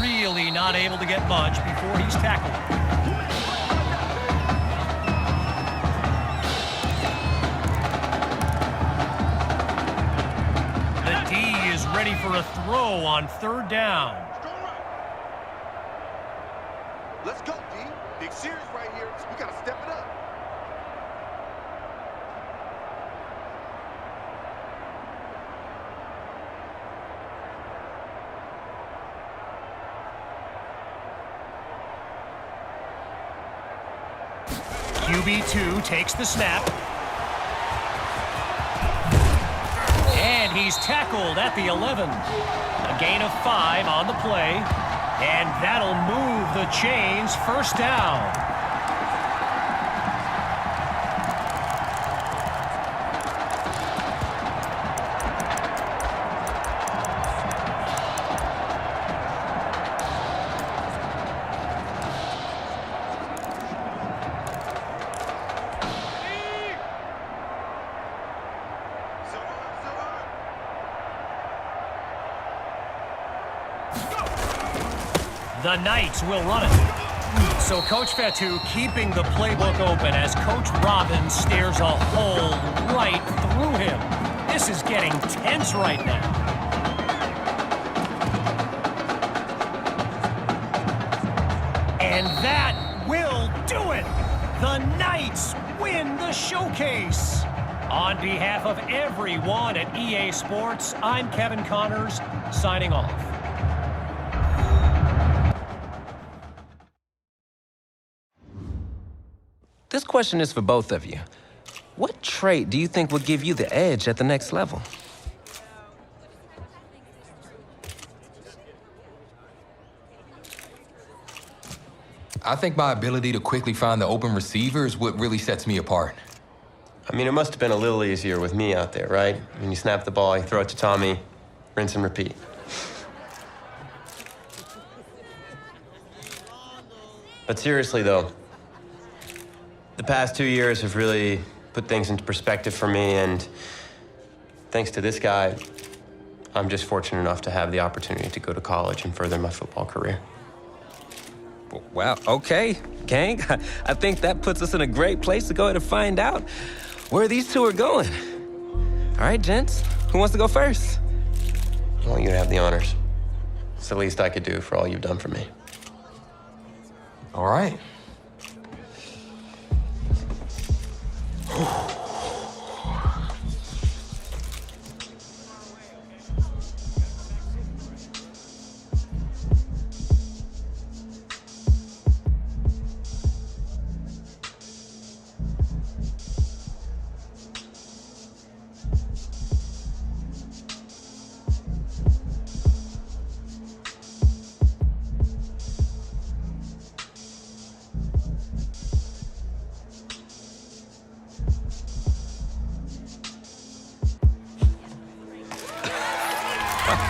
[SPEAKER 10] Really not able to get much before he's tackled. The D is ready for a throw on 3rd down.
[SPEAKER 6] Let's go, D. Big series right here. We got to step it up.
[SPEAKER 10] QB2 takes the snap. And he's tackled at the 11. A gain of 5 on the play. And that'll move the chains. 1st down. The Knights will run it. So Coach Fatu keeping the playbook open as Coach Robbins stares a hole right through him. This is getting tense right now. And that will do it. The Knights win the showcase. On behalf of everyone at EA Sports, I'm Kevin Connors, signing off.
[SPEAKER 9] This question is for both of you. What trait do you think will give you the edge at the next level?
[SPEAKER 2] I think my ability to quickly find the open receiver is what really sets me apart.
[SPEAKER 5] I mean, it must have been a little easier with me out there, right? When you snap the ball, you throw it to Tommy, rinse and repeat. But seriously, though, the past 2 years have really put things into perspective for me, and thanks to this guy, I'm just fortunate enough to have the opportunity to go to college and further my football career.
[SPEAKER 9] Wow, okay, gang. I think that puts us in a great place to go ahead and find out where these two are going. All right, gents, who wants to go first?
[SPEAKER 5] I want you to have the honors. It's the least I could do for all you've done for me.
[SPEAKER 2] All right.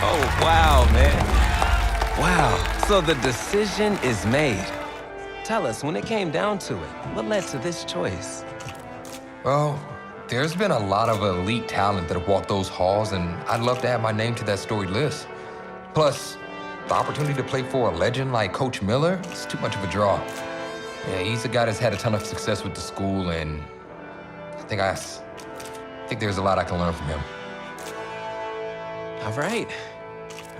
[SPEAKER 9] Oh, wow, man. Wow, so the decision is made. Tell us, when it came down to it, what led to this choice?
[SPEAKER 2] Well, there's been a lot of elite talent that have walked those halls, and I'd love to add my name to that storied list. Plus, the opportunity to play for a legend like Coach Miller is too much of a draw. Yeah, he's a guy that's had a ton of success with the school, and I think there's a lot I can learn from him.
[SPEAKER 9] All right.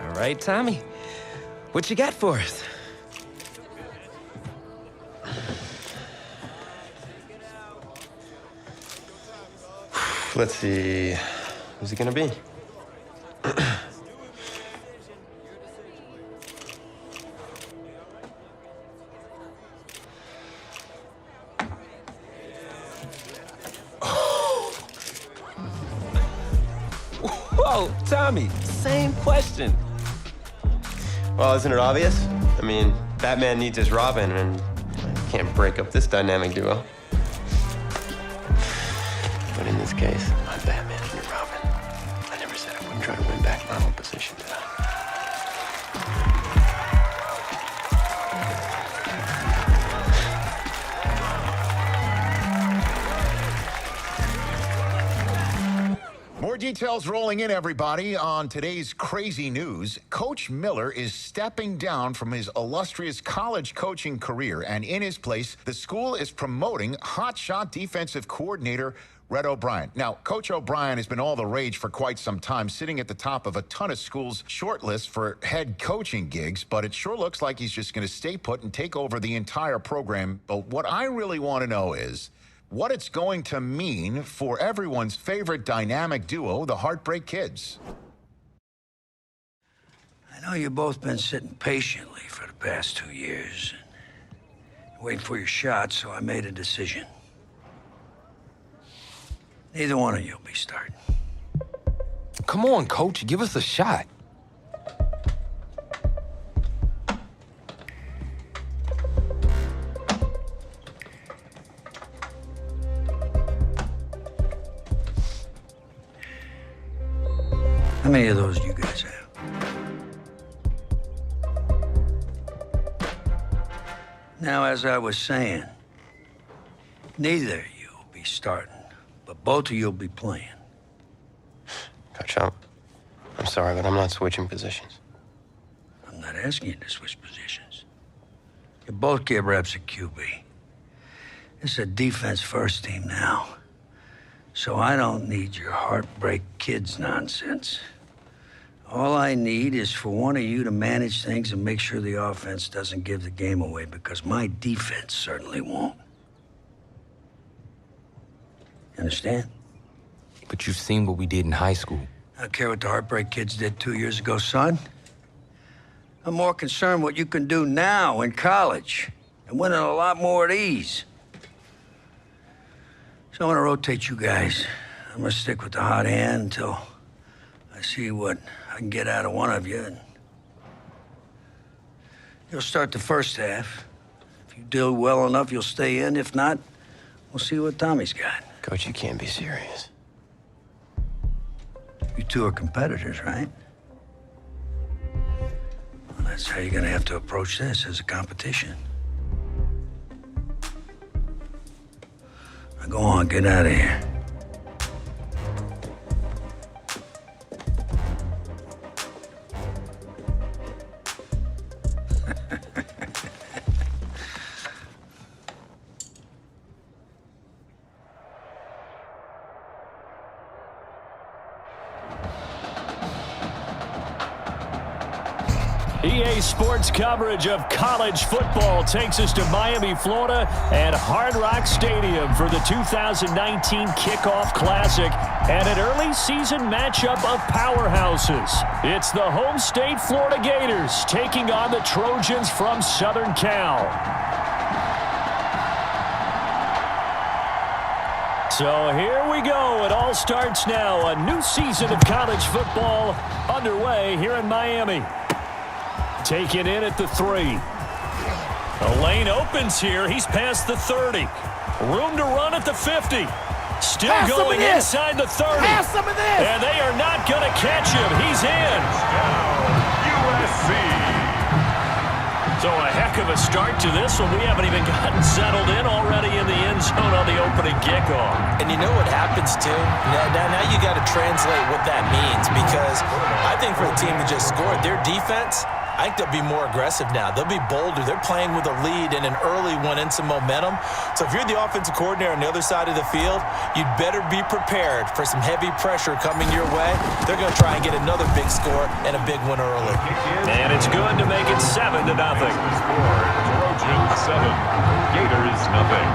[SPEAKER 9] All right, Tommy. What you got for us?
[SPEAKER 5] Let's see, who's it gonna be?
[SPEAKER 9] Whoa, Tommy, same question.
[SPEAKER 5] Well, isn't it obvious? I mean, Batman needs his Robin, and I can't break up this dynamic duo. But in this case, I'm Batman and you're Robin. I never said I wouldn't try to win back my own position, did I?
[SPEAKER 12] More details rolling in, everybody. On today's crazy news, Coach Miller is stepping down from his illustrious college coaching career, and in his place, the school is promoting hotshot defensive coordinator Red O'Brien. Now, Coach O'Brien has been all the rage for quite some time, sitting at the top of a ton of schools' short lists for head coaching gigs, but it sure looks like he's just going to stay put and take over the entire program. But what I really want to know is what it's going to mean for everyone's favorite dynamic duo, the Heartbreak Kids.
[SPEAKER 7] I know you've both been sitting patiently for the past 2 years, waiting for your shot, so I made a decision. Neither one of you will be starting.
[SPEAKER 2] Come on, Coach, give us a shot.
[SPEAKER 7] How many of those do you guys have? Now, as I was saying, neither of you will be starting, but both of you will be playing.
[SPEAKER 5] Coach, I'm sorry, but I'm not switching positions.
[SPEAKER 7] I'm not asking you to switch positions. You both get reps at QB. It's a defense-first team now, so I don't need your Heartbreak Kids nonsense. All I need is for one of you to manage things and make sure the offense doesn't give the game away, because my defense certainly won't. Understand?
[SPEAKER 2] But you've seen what we did in high school.
[SPEAKER 7] I don't care what the Heartbreak Kids did 2 years ago, son. I'm more concerned what you can do now in college and winning a lot more at ease. So I'm gonna rotate you guys. I'm gonna stick with the hot hand until I see what I can get out of one of you. And you'll start the first half. If you do well enough, you'll stay in. If not, we'll see what Tommy's got.
[SPEAKER 5] Coach, you can't be serious.
[SPEAKER 7] You two are competitors, right? Well, that's how you're gonna have to approach this, as a competition. Now go on, get out of here.
[SPEAKER 10] EA Sports coverage of college football takes us to Miami, Florida, and Hard Rock Stadium for the 2019 Kickoff Classic and an early season matchup of powerhouses. It's the home state Florida Gators taking on the Trojans from Southern Cal. So here we go. It all starts now. A new season of college football underway here in Miami. Taken in at the 3. A lane opens here. He's past the 30. Room to run at the 50. Still going inside the 30.
[SPEAKER 6] Have some of this.
[SPEAKER 10] And they are not going to catch him. He's in.
[SPEAKER 6] USC.
[SPEAKER 10] So a heck of a start to this one. We haven't even gotten settled in already in the end zone on the opening kickoff.
[SPEAKER 13] And you know what happens, too? Now you got to translate what that means, because I think for the team that just scored, their defense, I think they'll be more aggressive now. They'll be bolder. They're playing with a lead and an early one and some momentum. So if you're the offensive coordinator on the other side of the field, you'd better be prepared for some heavy pressure coming your way. They're going to try and get another big score and a big one early.
[SPEAKER 10] And it's good to make it 7-0.
[SPEAKER 6] Trojans 7, Gators nothing.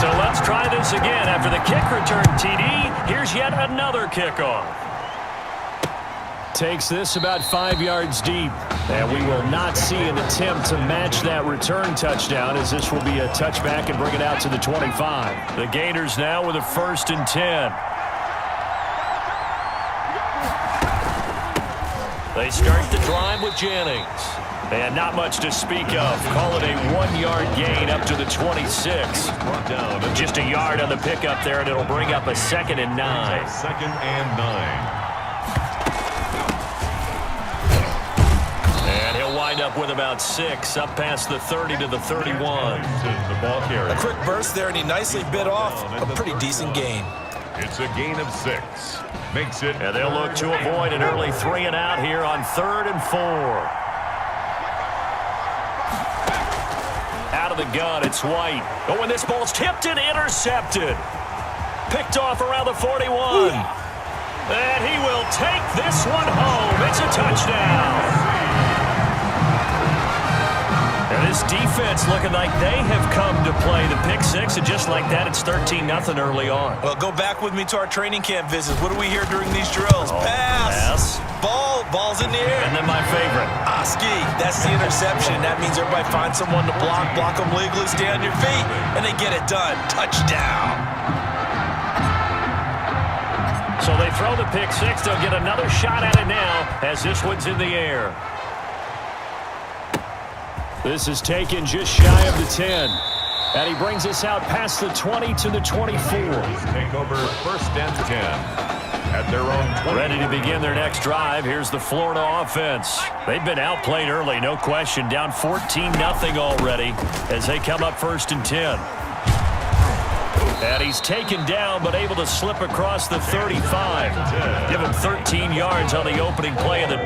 [SPEAKER 10] So let's try this again. After the kick return TD, here's yet another kickoff. Takes this about 5 yards deep. And we will not see an attempt to match that return touchdown, as this will be a touchback and bring it out to the 25. The Gators now with a 1st and 10. They start the drive with Jennings. And not much to speak of. Call it a 1-yard gain up to the 26. Just a yard on the pickup there, and it'll bring up a 2nd and 9.
[SPEAKER 6] 2nd and 9.
[SPEAKER 10] And he'll wind up with about 6, up past the 30 to the 31.
[SPEAKER 6] The ball carrier.
[SPEAKER 13] A quick burst there, and he nicely bit off a pretty decent gain.
[SPEAKER 6] It's a gain of 6. Makes it.
[SPEAKER 10] And they'll look to avoid an early 3 and out here on 3rd and 4. Out of the gun, it's White. Oh, and this ball's tipped and intercepted. Picked off around the 41. And he will take this one home. It's a touchdown. And this defense looking like they have come to play the pick 6, and just like that, it's 13-0 early on.
[SPEAKER 13] Well, go back with me to our training camp visits. What do we hear during these drills? Pass. Ball's in the air.
[SPEAKER 10] And then my favorite.
[SPEAKER 13] Ski. That's the interception. That means everybody finds someone to block them legally, stay on your feet, and they get it done. Touchdown.
[SPEAKER 10] So they throw the pick 6. They'll get another shot at it now as this one's in the air. This is taken just shy of the 10. And he brings us out past the 20 to the 24.
[SPEAKER 6] Take over 1st and 10. At their own 20.
[SPEAKER 10] Ready to begin their next drive. Here's the Florida offense. They've been outplayed early, no question. Down 14-0 already as they come up 1st and 10. And he's taken down, but able to slip across the 35. Give him 13 yards on the opening play of the...